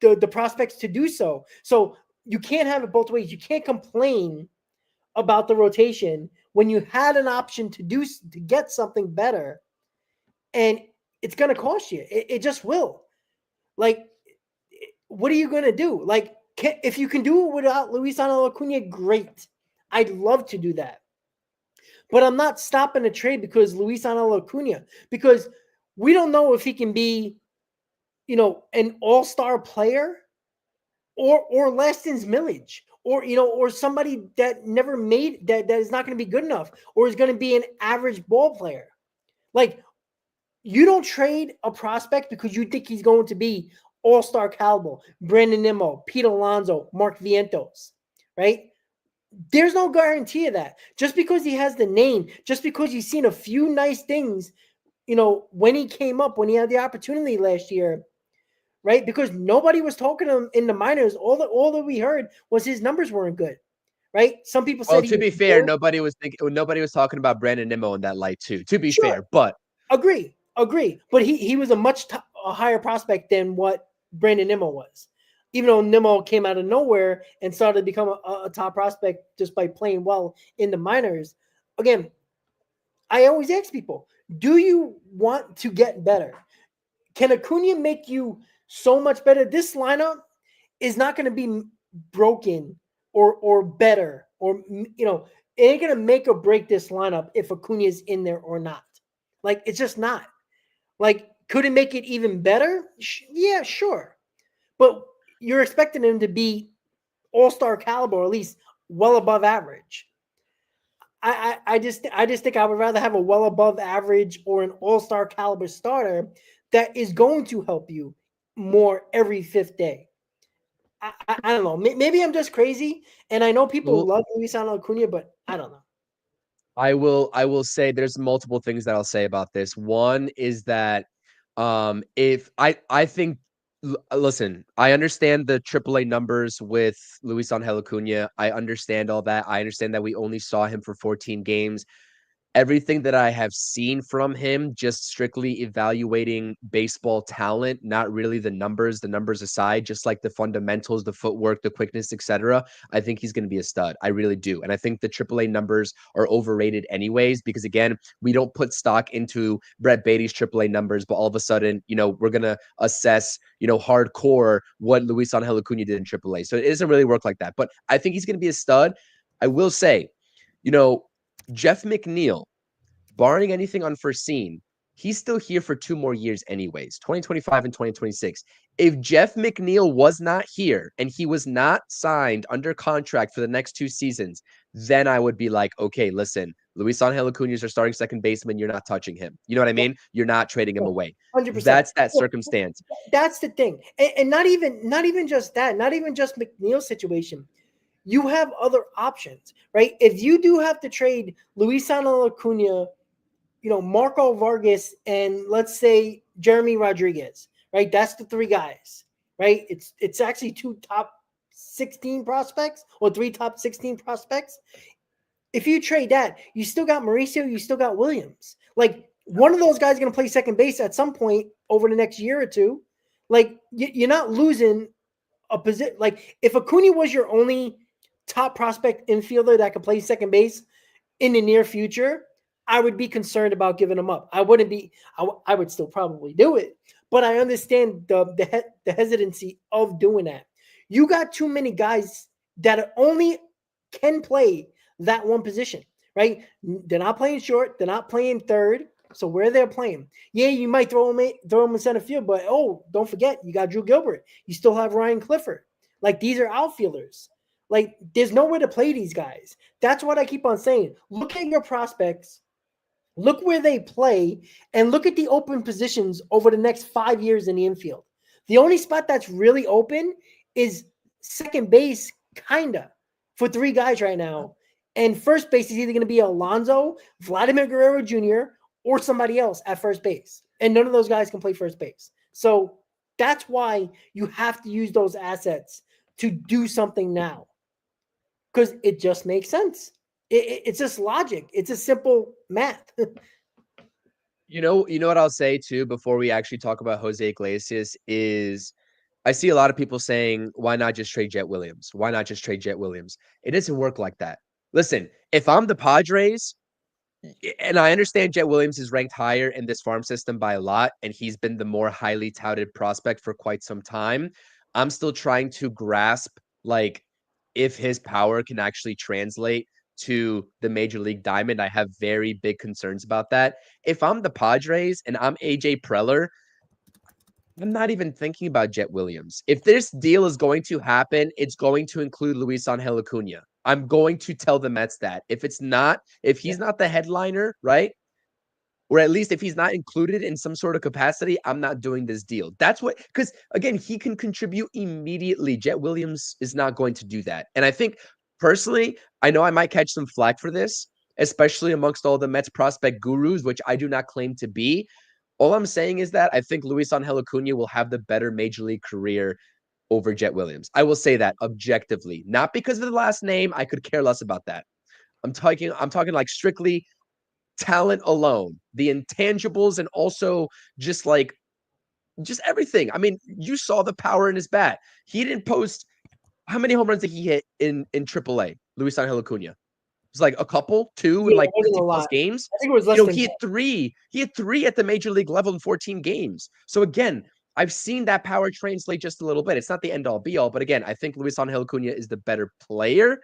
the prospects to do so. So you can't have it both ways. You can't complain about the rotation when you had an option to get something better, and it's going to cost you. It just will. Like, what are you going to do? Like, if you can do it without Luis Angel Acuna, great. I'd love to do that. But I'm not stopping the trade because Luis Angel Acuna, because we don't know if he can be, an all-star player or Laston's Millage, or somebody that never made that is not going to be good enough, or is going to be an average ball player. Like, you don't trade a prospect because you think he's going to be all-star caliber, Brandon Nimmo, Pete Alonso, Mark Vientos, right? There's no guarantee of that. Just because he has the name, just because you've seen a few nice things, when he came up, when he had the opportunity last year, right? Because nobody was talking to him in the minors. All that we heard was his numbers weren't good, right? Some people well, said he to was be fair, good. nobody was talking about Brandon Nimmo in that light too. To be Sure, fair, but agree. But he was a higher prospect than what Brandon Nimmo was. Even though Nimmo came out of nowhere and started to become a top prospect just by playing well in the minors. Again, I always ask people, do you want to get better? Can Acuna make you so much better? This lineup is not going to be broken or better, or it ain't going to make or break this lineup if Acuna is in there or not. Like, it's just not. Like, could it make it even better? Yeah, sure. But you're expecting him to be all-star caliber, or at least well above average. I just think I would rather have a well above average or an all-star caliber starter that is going to help you more every fifth day. I don't know. Maybe I'm just crazy, and I know people well, love Luis Acuna, but I don't know. I will say there's multiple things that I'll say about this. One is that if I think listen, I understand the AAA numbers with Luis Angel Acuna. I understand all that. I understand that we only saw him for 14 games. everything that I have seen from him, just strictly evaluating baseball talent, not really the numbers aside, just like the fundamentals, the footwork, the quickness, etc. I think he's going to be a stud. I really do. And I think the AAA numbers are overrated anyways, because again, we don't put stock into Brett Beatty's AAA numbers, but all of a sudden, we're going to assess, hardcore what Luis Angel Acuna did in AAA. So it doesn't really work like that. But I think he's going to be a stud. I will say, Jeff McNeil, barring anything unforeseen, he's still here for 2 more years anyways, 2025 and 2026. If Jeff McNeil was not here and he was not signed under contract for the next 2 seasons, then I would be like, okay, listen, Luis Angel Acuna is our starting second baseman. You're not touching him. You know what I mean? You're not trading him away. 100%. That's that circumstance. That's the thing. And not even just that, not even just McNeil's situation. You have other options, right? If you do have to trade Luis Angel Acuna, Marco Vargas, and let's say Jeremy Rodriguez, right? That's the 3 guys, right? It's actually 2 top 16 prospects or 3 top 16 prospects. If you trade that, you still got Mauricio, you still got Williams. Like, one of those guys is going to play second base at some point over the next year or two. Like, you're not losing a position. Like, if Acuna was your only top prospect infielder that could play second base in the near future, I would be concerned about giving him up. I wouldn't be. I would still probably do it, but I understand the hesitancy of doing that. You got too many guys that only can play that one position, right? They're not playing short. They're not playing third. So where they're playing, yeah, you might throw them in center field, but don't forget, you got Drew Gilbert. You still have Ryan Clifford. Like, these are outfielders. Like, there's nowhere to play these guys. That's what I keep on saying. Look at your prospects. Look where they play, and look at the open positions over the next 5 years in the infield. The only spot that's really open is second base, kinda, for 3 guys right now. And first base is either going to be Alonso, Vladimir Guerrero Jr., or somebody else at first base. And none of those guys can play first base. So that's why you have to use those assets to do something now. Because it just makes sense. It's just logic. It's a simple math. You know what I'll say too before we actually talk about Jose Iglesias is I see a lot of people saying, why not just trade Jet Williams? Why not just trade Jet Williams? It doesn't work like that. Listen, if I'm the Padres, and I understand Jet Williams is ranked higher in this farm system by a lot, and he's been the more highly touted prospect for quite some time, I'm still trying to grasp, like, if his power can actually translate to the Major League Diamond. I have very big concerns about that. If I'm the Padres and I'm AJ Preller, I'm not even thinking about Jet Williams. If this deal is going to happen, it's going to include Luis Angel Acuna. I'm going to tell the Mets that. If he's not the headliner, right? Or at least if he's not included in some sort of capacity, I'm not doing this deal. That's what, because again, he can contribute immediately. Jet Williams is not going to do that. And I think personally, I know I might catch some flack for this, especially amongst all the Mets prospect gurus, which I do not claim to be. All I'm saying is that I think Luis Angel Acuna will have the better major league career over Jet Williams. I will say that objectively, not because of the last name. I could care less about that. I'm talking like strictly talent alone, the intangibles, and also just everything. I mean, you saw the power in his bat. He didn't post how many home runs did he hit in AAA? Luis Angel Acuna. It was like a couple, 2 in like 50 plus games. I think it was less than he had 3. He had 3 at the major league level in 14 games. So again, I've seen that power translate just a little bit. It's not the end all be all, but again, I think Luis Angel Acuna is the better player.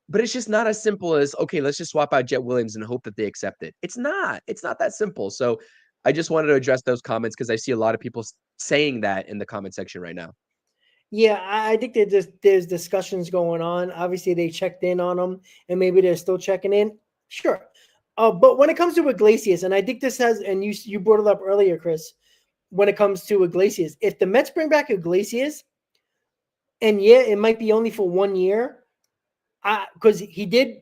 But it's just not as simple as, okay, let's just swap out Jet Williams and hope that they accept it. It's not that simple. So I just wanted to address those comments because I see a lot of people saying that in the comment section right now. Yeah, I think there's discussions going on. Obviously, they checked in on them, and maybe they're still checking in. Sure. But when it comes to Iglesias, and I think this has, and you brought it up earlier, Chris, when it comes to Iglesias, if the Mets bring back Iglesias, and yeah, it might be only for 1 year, because he did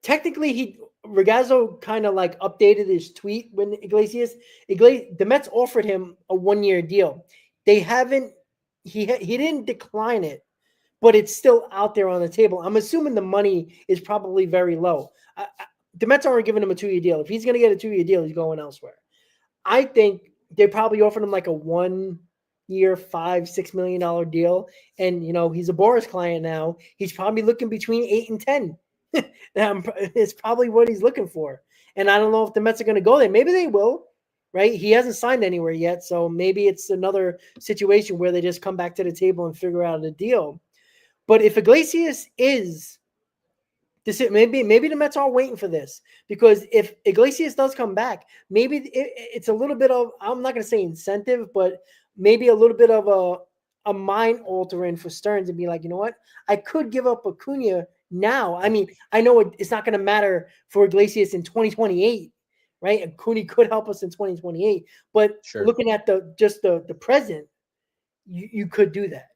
technically Regazzo kind of like updated his tweet when the Mets offered him a 1 year deal. They haven't. He didn't decline it, but it's still out there on the table. I'm assuming the money is probably very low. the Mets aren't giving him a 2-year deal. If he's going to get a 2-year deal, he's going elsewhere. I think they probably offered him like a 1-year, $5-6 million deal. And, he's a Boris client now. He's probably looking between 8 and 10. It's probably what he's looking for. And I don't know if the Mets are going to go there. Maybe they will, right? He hasn't signed anywhere yet. So maybe it's another situation where they just come back to the table and figure out a deal. But if Iglesias is this, maybe the Mets are waiting for this, because if Iglesias does come back, maybe it's a little bit of, I'm not going to say incentive, but maybe a little bit of a mind altering for Stearns and be like, you know what, I could give up Acuna now. I mean, I know it's not going to matter for Iglesias in 2028, right? Acuna could help us in 2028, but Sure. looking at the present, you could do that.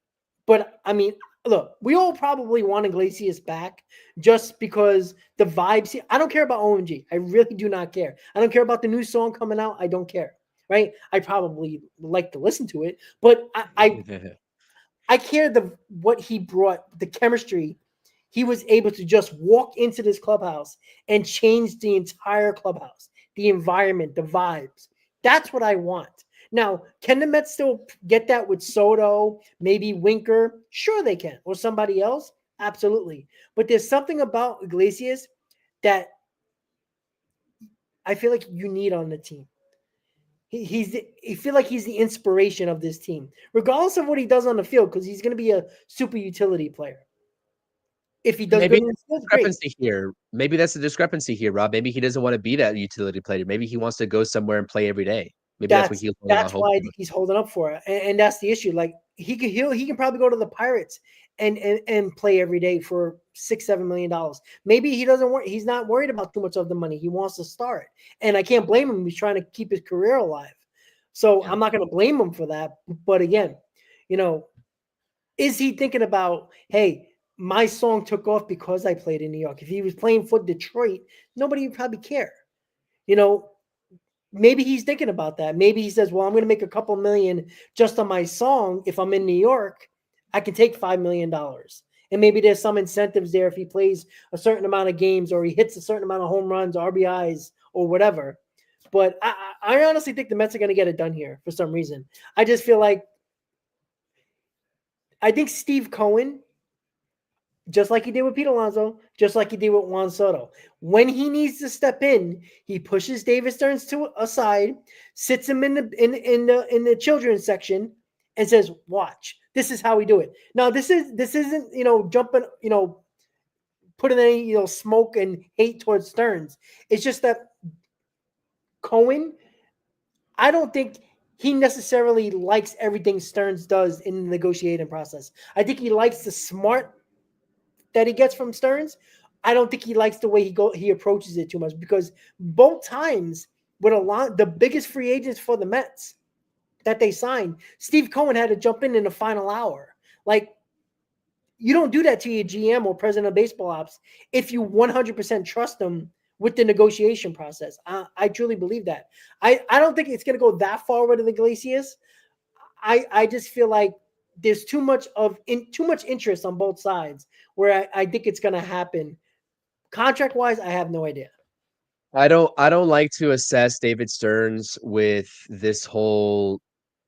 But I mean, look, we all probably want Iglesias back just because the vibes. I don't care about OMG. I really do not care. I don't care about the new song coming out. I don't care. Right? I probably like to listen to it, but I care what he brought, the chemistry. He was able to just walk into this clubhouse and change the entire clubhouse, the environment, the vibes. That's what I want. Now, can the Mets still get that with Soto, maybe Winker? Sure they can. Or somebody else? Absolutely. But there's something about Iglesias that I feel like you need on the team. I feel like he's the inspiration of this team, regardless of what he does on the field, because he's going to be a super utility player. If he does maybe good, discrepancy here. Maybe that's the discrepancy here, Rob. Maybe he doesn't want to be that utility player. Maybe he wants to go somewhere and play every day. Maybe that's what that's why I think he's holding up for it, and that's the issue. Like he can probably go to the Pirates and play every day for $6-7 million. Maybe he doesn't worry. He's not worried about too much of the money. He wants to start, and I can't blame him. He's trying to keep his career alive. So I'm not going to blame him for that. But again, is he thinking about, hey, my song took off because I played in New York? If he was playing for Detroit, nobody would probably care. Maybe he's thinking about that. Maybe he says, well, I'm going to make a couple million just on my song. If I'm in New York, I can take $5 million. And maybe there's some incentives there if he plays a certain amount of games or he hits a certain amount of home runs, RBIs, or whatever. But I honestly think the Mets are going to get it done here for some reason. I just feel like I think Steve Cohen, just like he did with Pete Alonso, just like he did with Juan Soto, when he needs to step in, he pushes David Stearns to aside, sits him in the children's section, and says, "Watch. This is how we do it." Now, this isn't jumping, putting any smoke and hate towards Stearns. It's just that Cohen, I don't think he necessarily likes everything Stearns does in the negotiating process. I think he likes the smart that he gets from Stearns. I don't think he likes the way he approaches it too much, because both times with the biggest free agents for the Mets that they signed, Steve Cohen had to jump in the final hour. Like, you don't do that to your GM or president of baseball ops if you 100% trust them with the negotiation process. I truly believe that. I don't think it's going to go that far with Iglesias. I just feel like there's too much interest on both sides where I think it's going to happen. Contract wise, I have no idea. I don't like to assess David Stearns with this whole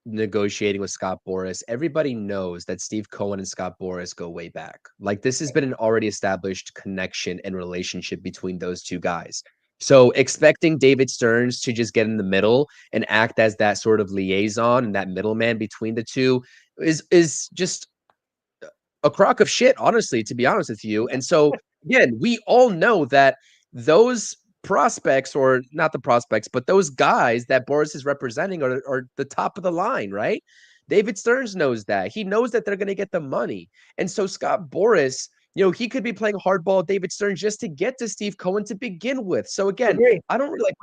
negotiating with Scott Boras. Everybody knows that Steve Cohen and Scott Boras go way back. Like, this has been an already established connection and relationship between those two guys. So expecting David Stearns to just get in the middle and act as that sort of liaison and that middleman between the two is just a crock of shit, honestly, to be honest with you. And so again, we all know that those prospects, or not the prospects, but those guys that Boras is representing are the top of the line, right? David Stearns knows that. He knows that they're going to get the money. And so Scott Boras, he could be playing hardball with David Stearns just to get to Steve Cohen to begin with. So again, I don't really like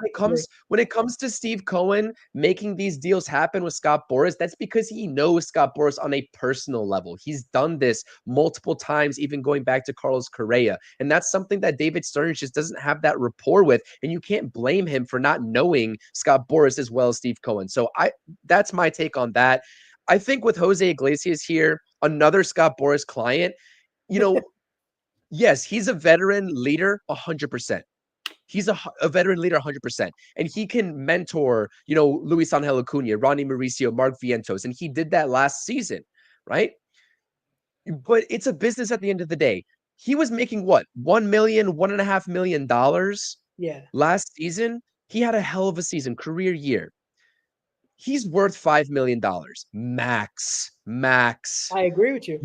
when it comes to Steve Cohen making these deals happen with Scott Boras. That's because he knows Scott Boras on a personal level. He's done this multiple times, even going back to Carlos Correa. And that's something that David Stearns just doesn't have that rapport with. And you can't blame him for not knowing Scott Boras as well as Steve Cohen. So that's my take on that. I think with Jose Iglesias here, another Scott Boras client, yes, he's a veteran leader, 100%. He's a veteran leader 100%. And he can mentor, Luis Angel Acuna, Ronnie Mauricio, Mark Vientos. And he did that last season, right? But it's a business at the end of the day. He was making what, 1 million, $1.5 million Yeah, last season. He had a hell of a season, career year. He's worth $5 million max, max, I agree with you,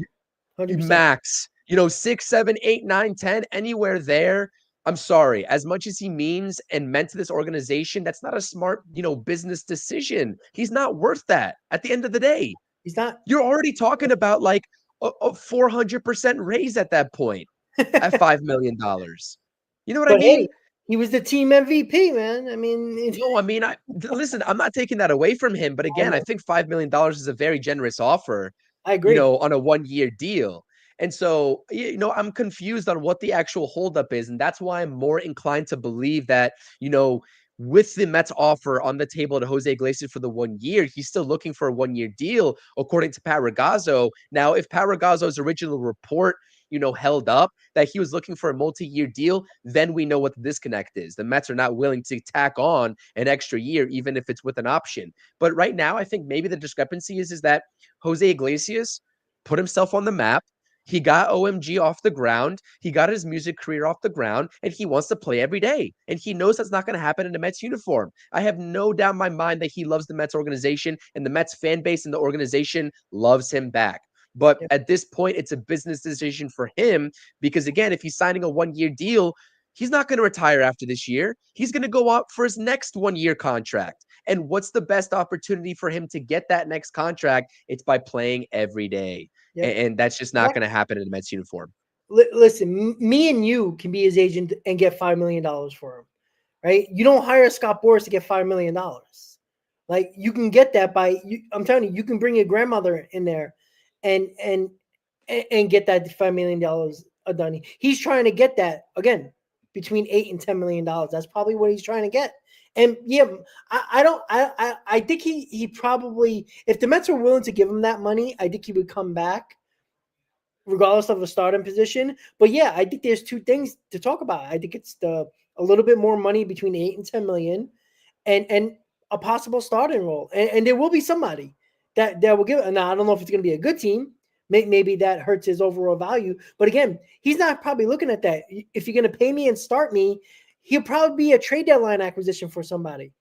100%. max. 6, 7, 8, 9, 10, anywhere there. I'm sorry. As much as he means and meant to this organization, that's not a smart, business decision. He's not worth that at the end of the day. He's not. You're already talking about like a 400% raise at that point at $5 million. You know what I But mean? hey, he was the team MVP, man. I mean, No, I mean, listen, I'm not taking that away from him. But I again, I know. think $5 million is a very generous offer, I agree. on a 1-year deal. And so, I'm confused on what the actual holdup is. And that's why I'm more inclined to believe that, with the Mets offer on the table to Jose Iglesias for the 1 year, he's still looking for a 1-year deal, according to Pat Ragazzo. Now, if Pat Ragazzo's original report, held up that he was looking for a multi-year deal, then we know what the disconnect is. The Mets are not willing to tack on an extra year, even if it's with an option. But right now, I think maybe the discrepancy is that Jose Iglesias put himself on the map. He got OMG off the ground. He got his music career off the ground, and he wants to play every day. And he knows that's not going to happen in the Mets uniform. I have no doubt in my mind that he loves the Mets organization, and the Mets fan base and the organization loves him back. But Yep. at this point, it's a business decision for him because, again, if he's signing a 1-year deal, he's not going to retire after this year. He's going to go out for his next 1-year contract. And what's the best opportunity for him to get that next contract? It's by playing every day. Yep. And that's just not going to happen in a Mets uniform. Listen, me and you can be his agent and get $5 million for him, right? You don't hire Scott Boras to get $5 million. Like you can get that by. I'm telling you, you can bring your grandmother in there, and and and get that $5 million done. He's trying to get that again between $8 and $10 million. That's probably what he's trying to get. And yeah, I don't. I think he probably, if the Mets were willing to give him that money, I think he would come back regardless of a starting position. But yeah, I think there's two things to talk about. I think it's a little bit more money between 8 and 10 million, and a possible starting role. And there will be somebody that will give it. Now I don't know if it's going to be a good team. Maybe that hurts his overall value. But again, he's not probably looking at that. If you're going to pay me and start me, he'll probably be a trade deadline acquisition for somebody.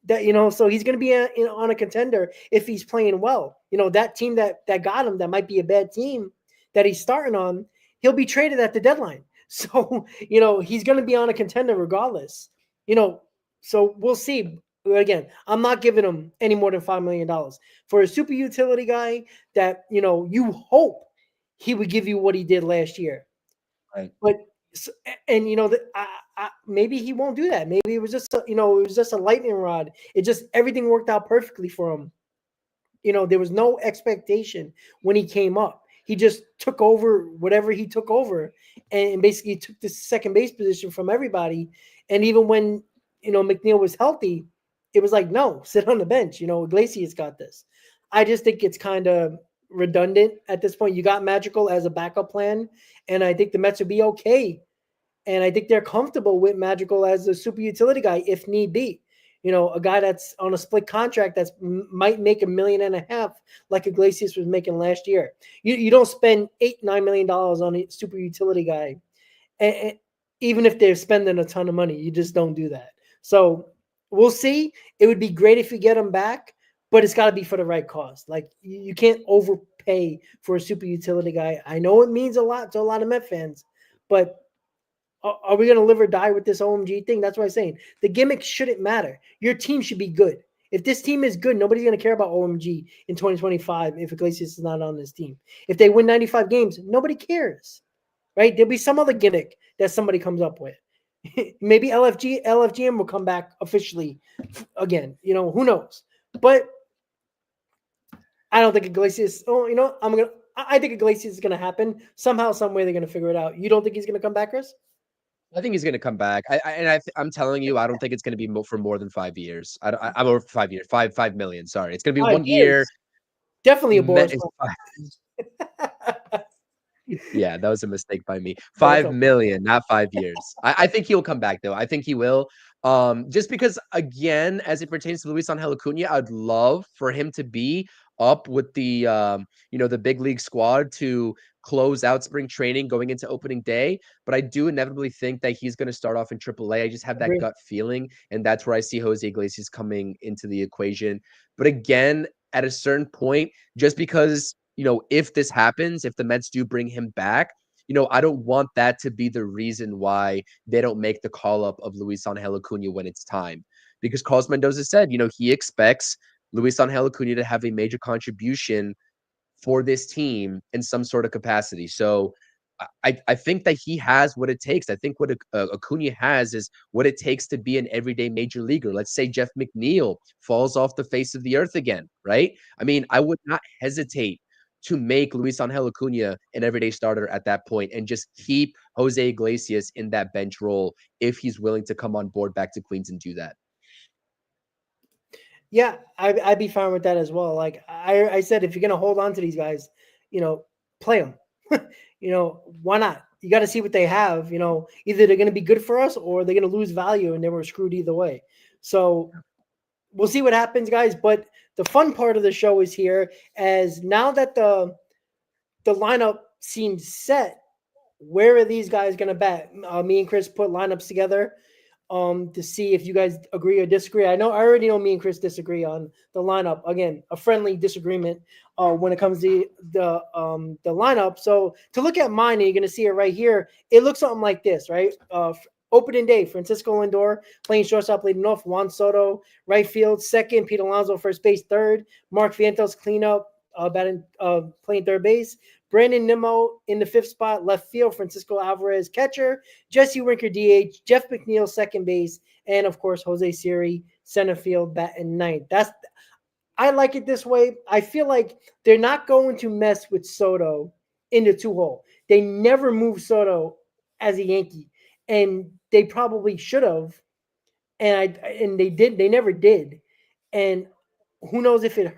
So he's going to be on a contender if he's playing well. That team that got him, that might be a bad team that he's starting on, he'll be traded at the deadline. So, he's going to be on a contender regardless. So we'll see. Again, I'm not giving him any more than $5 million for a super utility guy that, you hope he would give you what he did last year. Right. But, and maybe he won't do that. Maybe it was just, it was just a lightning rod. It just, everything worked out perfectly for him. There was no expectation when he came up. He just took over whatever he took over and basically took the second base position from everybody. And even when, McNeil was healthy, it was like, no, sit on the bench. Iglesias got this. I just think it's kind of redundant at this point. You got Magical as a backup plan, and I think the Mets would be okay. And I think they're comfortable with Magical as a super utility guy if need be. A guy that's on a split contract that might make $1.5 million like Iglesias was making last year. You don't spend $8-9 million on a super utility guy, and even if they're spending a ton of money, you just don't do that. So we'll see. It would be great if you get him back, but it's got to be for the right cost. Like you can't overpay for a super utility guy. I know it means a lot to a lot of Met fans, but are we going to live or die with this OMG thing? That's what I'm saying. The gimmick shouldn't matter. Your team should be good. If this team is good, nobody's going to care about OMG in 2025 if Iglesias is not on this team. If they win 95 games, nobody cares, right? There'll be some other gimmick that somebody comes up with. Maybe LFGM will come back officially again. Who knows? But I don't think Iglesias. I think Iglesias is going to happen somehow, some way. They're going to figure it out. You don't think he's going to come back, Chris? I think he's going to come back. I'm telling you, I don't think it's going to be for more than 5 years. I'm over 5 years, 5 million. Sorry, it's going to be 1 year. Definitely a Boris. Yeah, that was a mistake by me. That's 5 okay. million, not 5 years. I think he'll come back though. I think he will. Just because again, as it pertains to Luis Angel Acuna, I'd love for him to be up with the the big league squad to close out spring training going into opening day. But I do inevitably think that he's going to start off in AAA. I just have that Agree. gut feeling, and that's where I see Jose Iglesias coming into the equation. But again, at a certain point, just because if this happens, if the Mets do bring him back, I don't want that to be the reason why they don't make the call up of Luis Angel Acuna when it's time. Because Carlos Mendoza said, he expects Luis Angel Acuna to have a major contribution for this team in some sort of capacity. So I think that he has what it takes. I think what Acuna has is what it takes to be an everyday major leaguer. Let's say Jeff McNeil falls off the face of the earth again, right? I mean, I would not hesitate to make Luis Angel Acuna an everyday starter at that point and just keep Jose Iglesias in that bench role if he's willing to come on board back to Queens and do that. Yeah, I'd be fine with that as well. Like I said, if you're gonna hold on to these guys, play them. Why not? You got to see what they have. Either they're gonna be good for us or they're gonna lose value, and then we're screwed either way. So we'll see what happens, guys. But the fun part of the show is here, as now that the lineup seems set. Where are these guys gonna bat? Me and Chris put lineups together to see if you guys agree or disagree. I already know me and Chris disagree on the lineup. Again, a friendly disagreement when it comes to the lineup. So to look at mine, and you're gonna see it right here. It looks something like this, right? Opening day, Francisco Lindor playing shortstop, leading off. Juan Soto, right field, second. Pete Alonso, first base, third. Mark Vientos, cleanup, playing third base. Brandon Nimmo in the fifth spot, left field. Francisco Alvarez, catcher. Jesse Winker, DH. Jeff McNeil, second base. And, of course, Jose Siri, center field, batting ninth. I like it this way. I feel like they're not going to mess with Soto in the two-hole. They never move Soto as a Yankee, and they probably should have, and they did. They never did, and who knows if it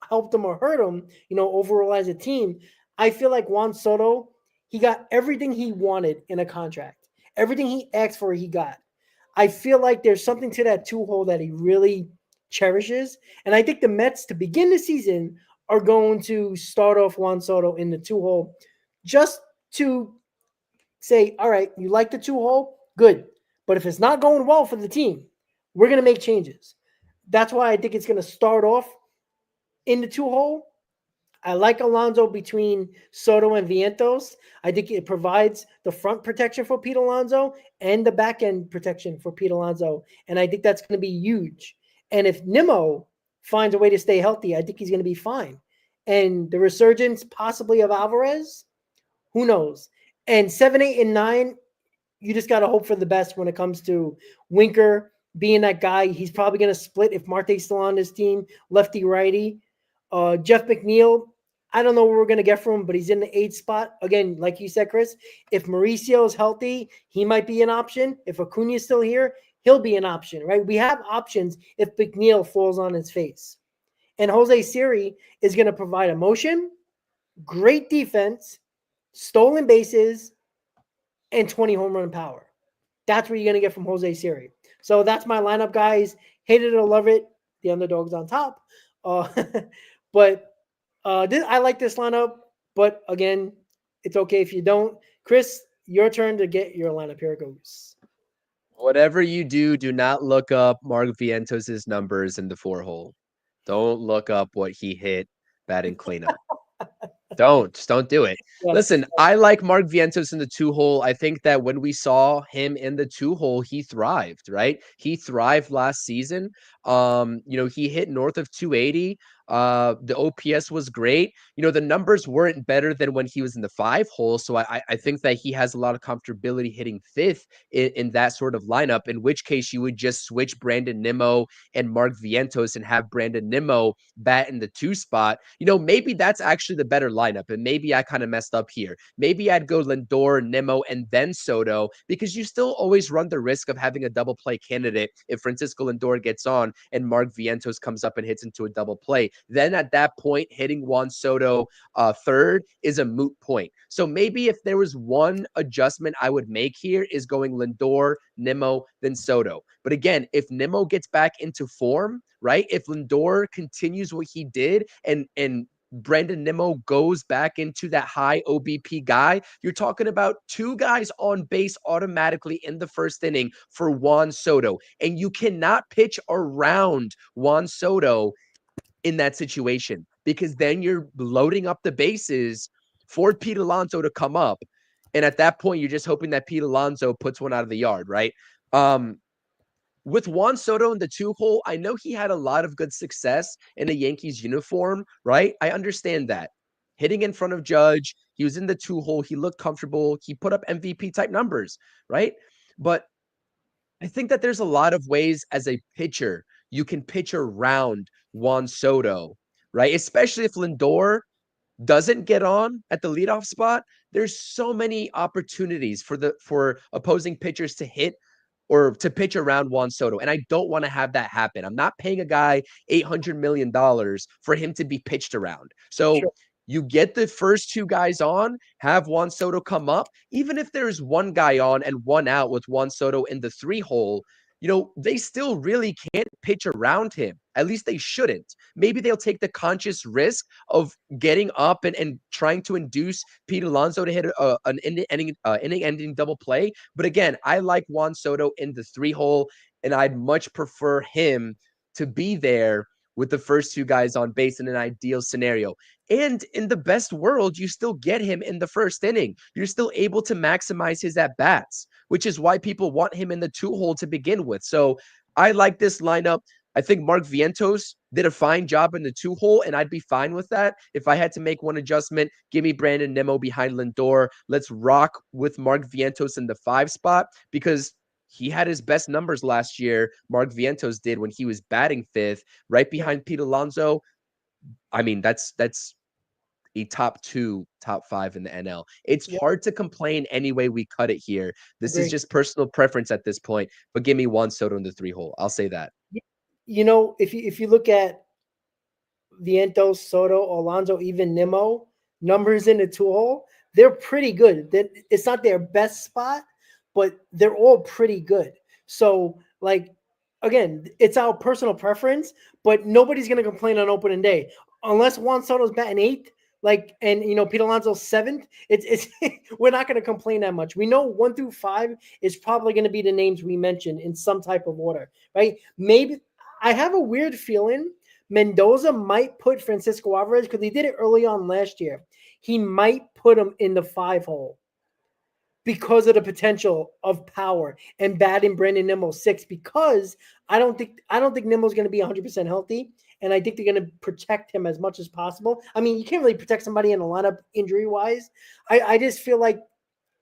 helped them or hurt them, overall as a team. I feel like Juan Soto, he got everything he wanted in a contract. Everything he asked for, he got. I feel like there's something to that two-hole that he really cherishes. And I think the Mets, to begin the season, are going to start off Juan Soto in the two-hole just to say, all right, you like the two-hole? Good. But if it's not going well for the team, we're going to make changes. That's why I think it's going to start off in the two-hole. I like Alonso between Soto and Vientos. I think it provides the front protection for Pete Alonso and the back end protection for Pete Alonso. And I think that's going to be huge. And if Nimmo finds a way to stay healthy, I think he's going to be fine. And the resurgence possibly of Alvarez, who knows? And 7, 8, and 9, you just got to hope for the best when it comes to Winker being that guy. He's probably going to split if Marte's still on his team, lefty, righty. Jeff McNeil, I don't know what we're going to get from him, but he's in the 8th spot. Again, like you said, Chris, if Mauricio is healthy, he might be an option. If Acuna is still here, he'll be an option, right? We have options if McNeil falls on his face. And Jose Siri is going to provide emotion, great defense, stolen bases, and 20 home run power. That's what you're going to get from Jose Siri. So that's my lineup, guys. Hate it or love it. The underdog's on top. But I like this lineup. But again, it's okay if you don't. Chris, your turn to get your lineup. Here it goes. Whatever you do, do not look up Mark Vientos' numbers in the 4-hole. Don't look up what he hit batting cleanup. Just don't do it. Yeah. Listen, I like Mark Vientos in the 2-hole. I think that when we saw him in the 2-hole, he thrived, right? He thrived last season. He hit north of 280. The OPS was great. The numbers weren't better than when he was in the 5-hole. So I think that he has a lot of comfortability hitting 5th in that sort of lineup, in which case you would just switch Brandon Nimmo and Mark Vientos and have Brandon Nimmo bat in the 2 spot. Maybe that's actually the better lineup. And maybe I kind of messed up here. Maybe I'd go Lindor, Nimmo, and then Soto, because you still always run the risk of having a double play candidate if Francisco Lindor gets on on and Mark Vientos comes up and hits into a double play. Then at that point, hitting Juan Soto third is a moot point. So maybe if there was one adjustment I would make here is going Lindor, Nimmo, then Soto. But again, if Nimmo gets back into form, right? If Lindor continues what he did and Brandon Nimmo goes back into that high OBP guy, you're talking about two guys on base automatically in the first inning for Juan Soto. And you cannot pitch around Juan Soto in that situation because then you're loading up the bases for Pete Alonso to come up. And at that point, you're just hoping that Pete Alonso puts one out of the yard, right? With Juan Soto in the 2-hole, I know he had a lot of good success in a Yankees uniform, right? I understand that. Hitting in front of Judge, he was in the 2-hole, he looked comfortable, he put up MVP type numbers, right? But I think that there's a lot of ways as a pitcher you can pitch around Juan Soto, right? Especially if Lindor doesn't get on at the leadoff spot. There's so many opportunities for opposing pitchers to hit or to pitch around Juan Soto. And I don't want to have that happen. I'm not paying a guy $800 million for him to be pitched around. So Sure. you get the first two guys on, have Juan Soto come up. Even if there's one guy on and one out with Juan Soto in the 3-hole, they still really can't pitch around him. At least they shouldn't. Maybe they'll take the conscious risk of getting up and trying to induce Pete Alonso to hit an inning-ending double play. But again, I like Juan Soto in the 3-hole, and I'd much prefer him to be there with the first two guys on base in an ideal scenario. And in the best world, you still get him in the first inning. You're still able to maximize his at-bats, which is why people want him in the 2-hole to begin with. So I like this lineup. I think Mark Vientos did a fine job in the 2-hole, and I'd be fine with that. If I had to make one adjustment, give me Brandon Nimmo behind Lindor. Let's rock with Mark Vientos in the 5 spot because he had his best numbers last year. Mark Vientos did when he was batting 5th, right behind Pete Alonso. I mean, that's a top 2, top 5 in the NL. It's hard to complain any way we cut it here. This is just personal preference at this point, but give me Juan Soto in the 3-hole. I'll say that. If you look at Vientos, Soto, Alonso, even Nimmo, numbers in the 2-hole, they're pretty good. It's not their best spot, but they're all pretty good. So, again, it's our personal preference, but nobody's going to complain on opening day. Unless Juan Soto's batting 8th, and Pete Alonso's 7th, it's we're not going to complain that much. We know 1 through 5 is probably going to be the names we mentioned in some type of order, right? Maybe I have a weird feeling Mendoza might put Francisco Alvarez because he did it early on last year. He might put him in the 5-hole because of the potential of power and batting Brandon Nimmo 6 because I don't think Nimmo's going to be 100% healthy. And I think they're going to protect him as much as possible. I mean, you can't really protect somebody in a lineup injury-wise. I just feel like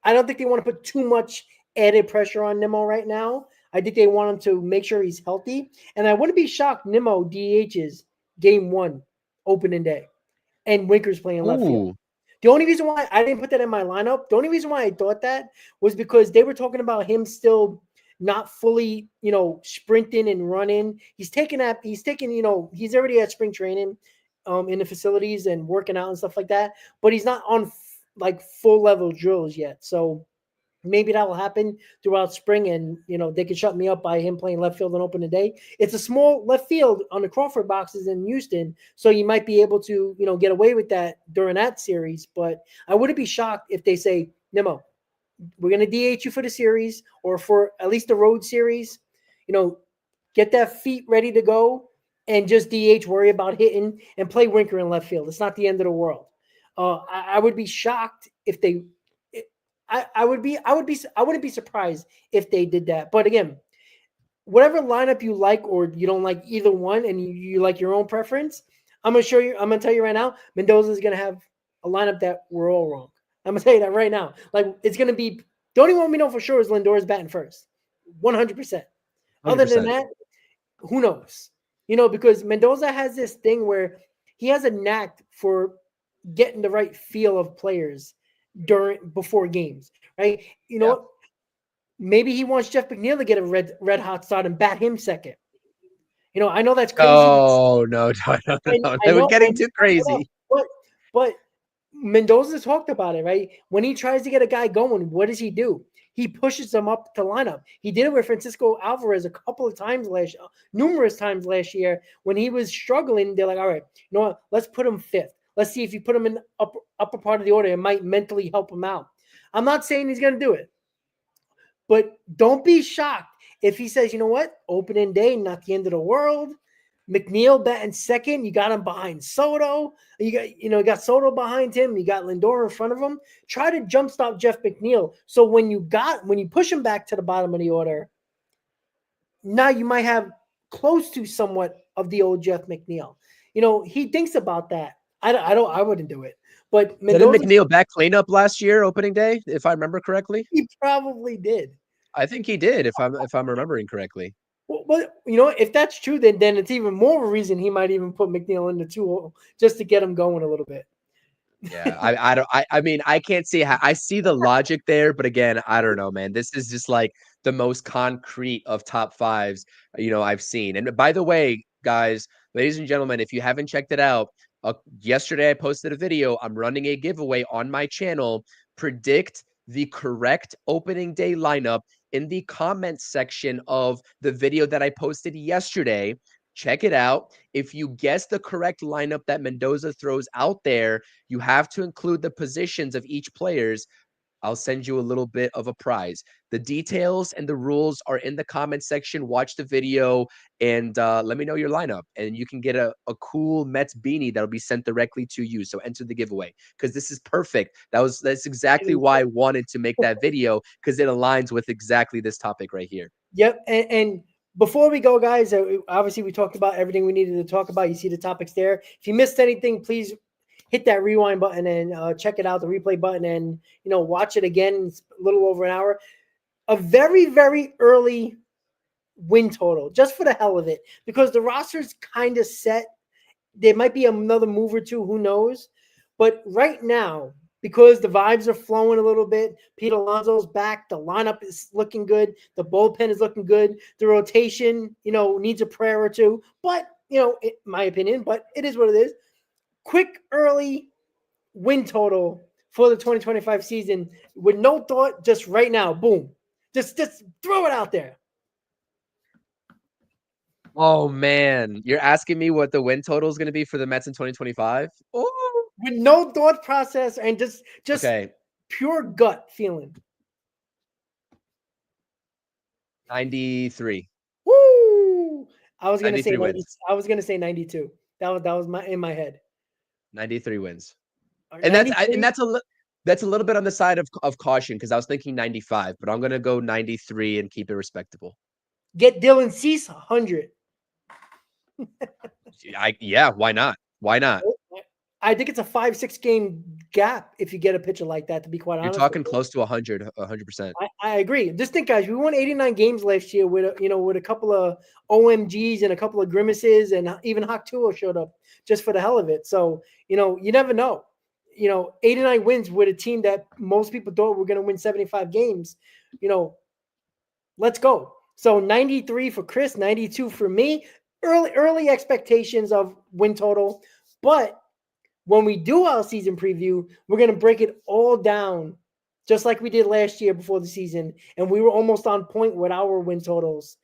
I don't think they want to put too much added pressure on Nimmo right now. I think they want him to make sure he's healthy. And I wouldn't be shocked Nimmo DHs game 1, opening day, and Winker's playing left field. The only reason why I didn't put that in my lineup, the only reason why I thought that was because they were talking about him still not fully, sprinting and running. He's already at spring training in the facilities and working out and stuff like that, but he's not on full level drills yet. So maybe that will happen throughout spring and, they can shut me up by him playing left field and open the day. It's a small left field on the Crawford boxes in Houston. So you might be able to, get away with that during that series, but I wouldn't be shocked if they say, Nimmo, we're going to DH you for the series or for at least the road series. Get that feet ready to go and just DH, worry about hitting and play Winker in left field. It's not the end of the world. I would be shocked if they. I wouldn't be surprised if they did that. But again, whatever lineup you like or you don't like either one, and you like your own preference, I'm gonna tell you right now, Mendoza is gonna have a lineup that we're all wrong. I'm gonna tell you that right now. It's gonna be. The only one we know for sure is Lindor's batting first, 100%. Other than that, who knows? Because Mendoza has this thing where he has a knack for getting the right feel of players before games, right? What? Maybe he wants Jeff McNeil to get a red hot start and bat him second. I know that's crazy, No, no, no, no, and no. I We're know, getting and too I know, crazy. but Mendoza talked about it, right? When he tries to get a guy going, what does he do? He pushes them up the lineup. He did it with Francisco Alvarez a couple of times numerous times last year when he was struggling. They're like, all right, you know what? Let's put him fifth. Let's see if you put him in the upper part of the order, it might mentally help him out. I'm not saying he's going to do it, but don't be shocked if he says, you know what, opening day, not the end of the world. McNeil batting second. You got him behind Soto. You got Soto behind him. You got Lindor in front of him. Try to jumpstop Jeff McNeil. So when you push him back to the bottom of the order, now you might have close to somewhat of the old Jeff McNeil. He thinks about that. I wouldn't do it. But Didn't Mendoza, McNeil back cleanup last year, opening day, if I remember correctly? he probably did. I think he did, if I'm remembering correctly. Well, if that's true, then it's even more of a reason he might even put McNeil in the 2 just to get him going a little bit. Yeah, I don't I mean, I can't see how I see the logic there, but again, I don't know, man. This is just like the most concrete of top fives, I've seen. And by the way, guys, ladies and gentlemen, if you haven't checked it out, yesterday I posted a video. I'm running a giveaway on my channel. Predict the correct opening day lineup in the comments section of the video that I posted yesterday. Check it out. If you guess the correct lineup that Mendoza throws out there, you have to include the positions of each players. I'll send you a little bit of a prize. The details and the rules are in the comment section. Watch the video and let me know your lineup. And you can get a cool Mets beanie that'll be sent directly to you. So enter the giveaway because this is perfect. That's exactly why I wanted to make that video because it aligns with exactly this topic right here. Yep. And before we go, guys, obviously we talked about everything we needed to talk about. You see the topics there. If you missed anything, please hit that rewind button and check it out, the replay button, and watch it again. It's a little over an hour. A very, very early win total, just for the hell of it, because the roster's kind of set. There might be another move or two, who knows? But right now, because the vibes are flowing a little bit, Pete Alonso's back, the lineup is looking good, the bullpen is looking good, the rotation, needs a prayer or two. But, my opinion, but it is what it is. Quick early win total for the 2025 season with no thought, just right now, boom. Just throw it out there. Oh man, you're asking me what the win total is going to be for the Mets in 2025? Oh, With no thought process and just okay. pure gut feeling. 93. Woo! I was gonna say 93 wins. I was gonna say 92. That was in my head. 93 wins. All right, And 93. that's a little bit on the side of caution because I was thinking 95, but I'm gonna go 93 and keep it respectable. Get Dylan Cease 100. Yeah, why not? Why not? I think it's a 5-6 game gap if you get a pitcher like that. To be quite You're honest, talking close to 100%. I agree. Just think, guys, we won 89 games last year with a couple of OMGs and a couple of grimaces, and even Haktuo showed up just for the hell of it. So you never know. 89 wins with a team that most people thought were going to win 75 games. Let's go. So 93 for Chris, 92 for me. Early expectations of win total, but when we do our season preview, we're going to break it all down just like we did last year before the season. And we were almost on point with our win totals.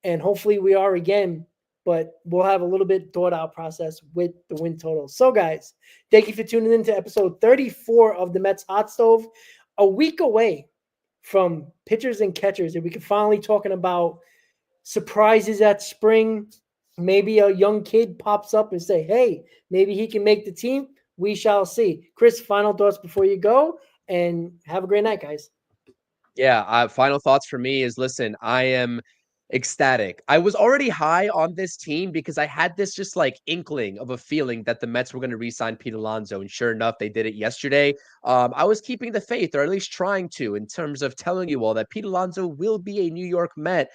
And hopefully we are again, but we'll have a little bit thought out process with the win totals. So guys, thank you for tuning in to episode 34 of the Mets Hot Stove. A week away from pitchers and catchers, and we can finally talking about surprises at spring. Maybe a young kid pops up and say, hey, maybe he can make the team. We shall see. Chris, final thoughts before you go, and have a great night, guys. Yeah, final thoughts for me is listen, I am ecstatic. I was already high on this team because I had this just like inkling of a feeling that the Mets were going to re-sign Pete Alonso, and sure enough, they did it yesterday. I was keeping the faith, or at least trying to, in terms of telling you all that Pete Alonso will be a New York Met.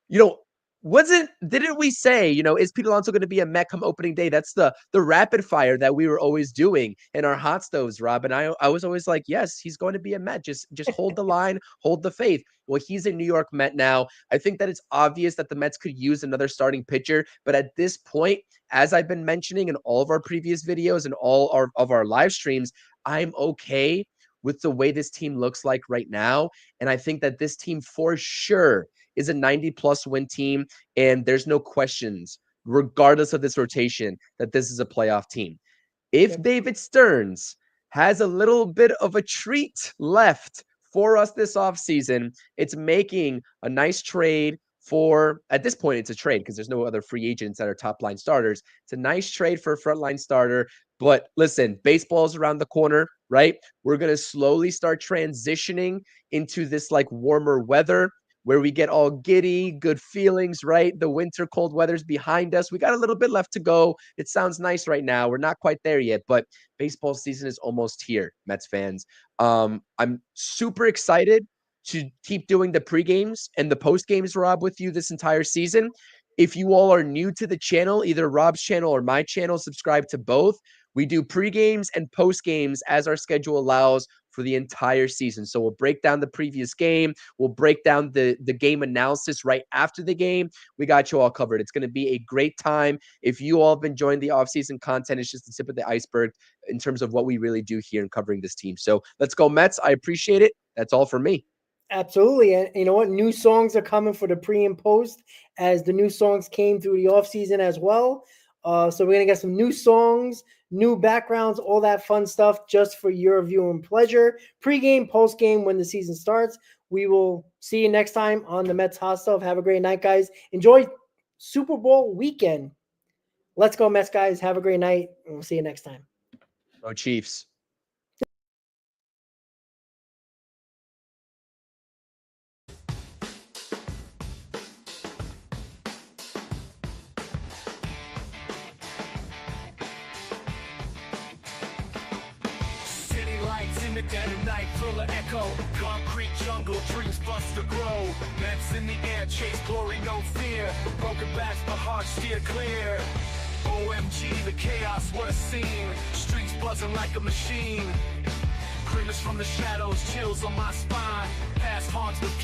You know, didn't we say, is Pete Alonso going to be a Met come opening day? That's the rapid fire that we were always doing in our hot stoves, Rob. And I was always like, yes, he's going to be a Met. Just hold the line, hold the faith. Well, he's a New York Met now. I think that it's obvious that the Mets could use another starting pitcher. But at this point, as I've been mentioning in all of our previous videos and all of our live streams, I'm okay with the way this team looks like right now. And I think that this team for sure is a 90-plus win team, and there's no questions, regardless of this rotation, that this is a playoff team. If David Stearns has a little bit of a treat left for us this offseason, it's making a nice trade for, at this point, it's a trade because there's no other free agents that are top-line starters. It's a nice trade for a frontline starter. But listen, baseball's around the corner, right? We're going to slowly start transitioning into this like warmer weather where we get all giddy, good feelings, right? The winter cold weather's behind us. We got a little bit left to go. It sounds nice right now. We're not quite there yet, but baseball season is almost here, Mets fans. I'm super excited to keep doing the pre-games and the post-games, Rob, with you this entire season. If you all are new to the channel, either Rob's channel or my channel, subscribe to both. We do pre-games and post-games as our schedule allows for the entire season. So we'll break down the previous game. We'll break down the game analysis right after the game. We got you all covered. It's going to be a great time. If you all have been enjoying the offseason content, it's just the tip of the iceberg in terms of what we really do here in covering this team. So let's go Mets. I appreciate it. That's all for me. Absolutely. And you know what? New songs are coming for the pre and post as the new songs came through the offseason as well. So we're going to get some new songs, new backgrounds, all that fun stuff just for your viewing pleasure. Pre-game, post-game, when the season starts. We will see you next time on the Mets Hot Stuff. Have a great night, guys. Enjoy Super Bowl weekend. Let's go, Mets, guys. Have a great night, and we'll see you next time. Go Chiefs. In the dead of night, full of echo. Concrete jungle, dreams bust to grow. Mets in the air, chase glory, no fear. Broken backs, but hearts steer clear. OMG, the chaos, what a scene. Streets buzzing like a machine. Grimace from the shadows, chills on my spine. Past haunts with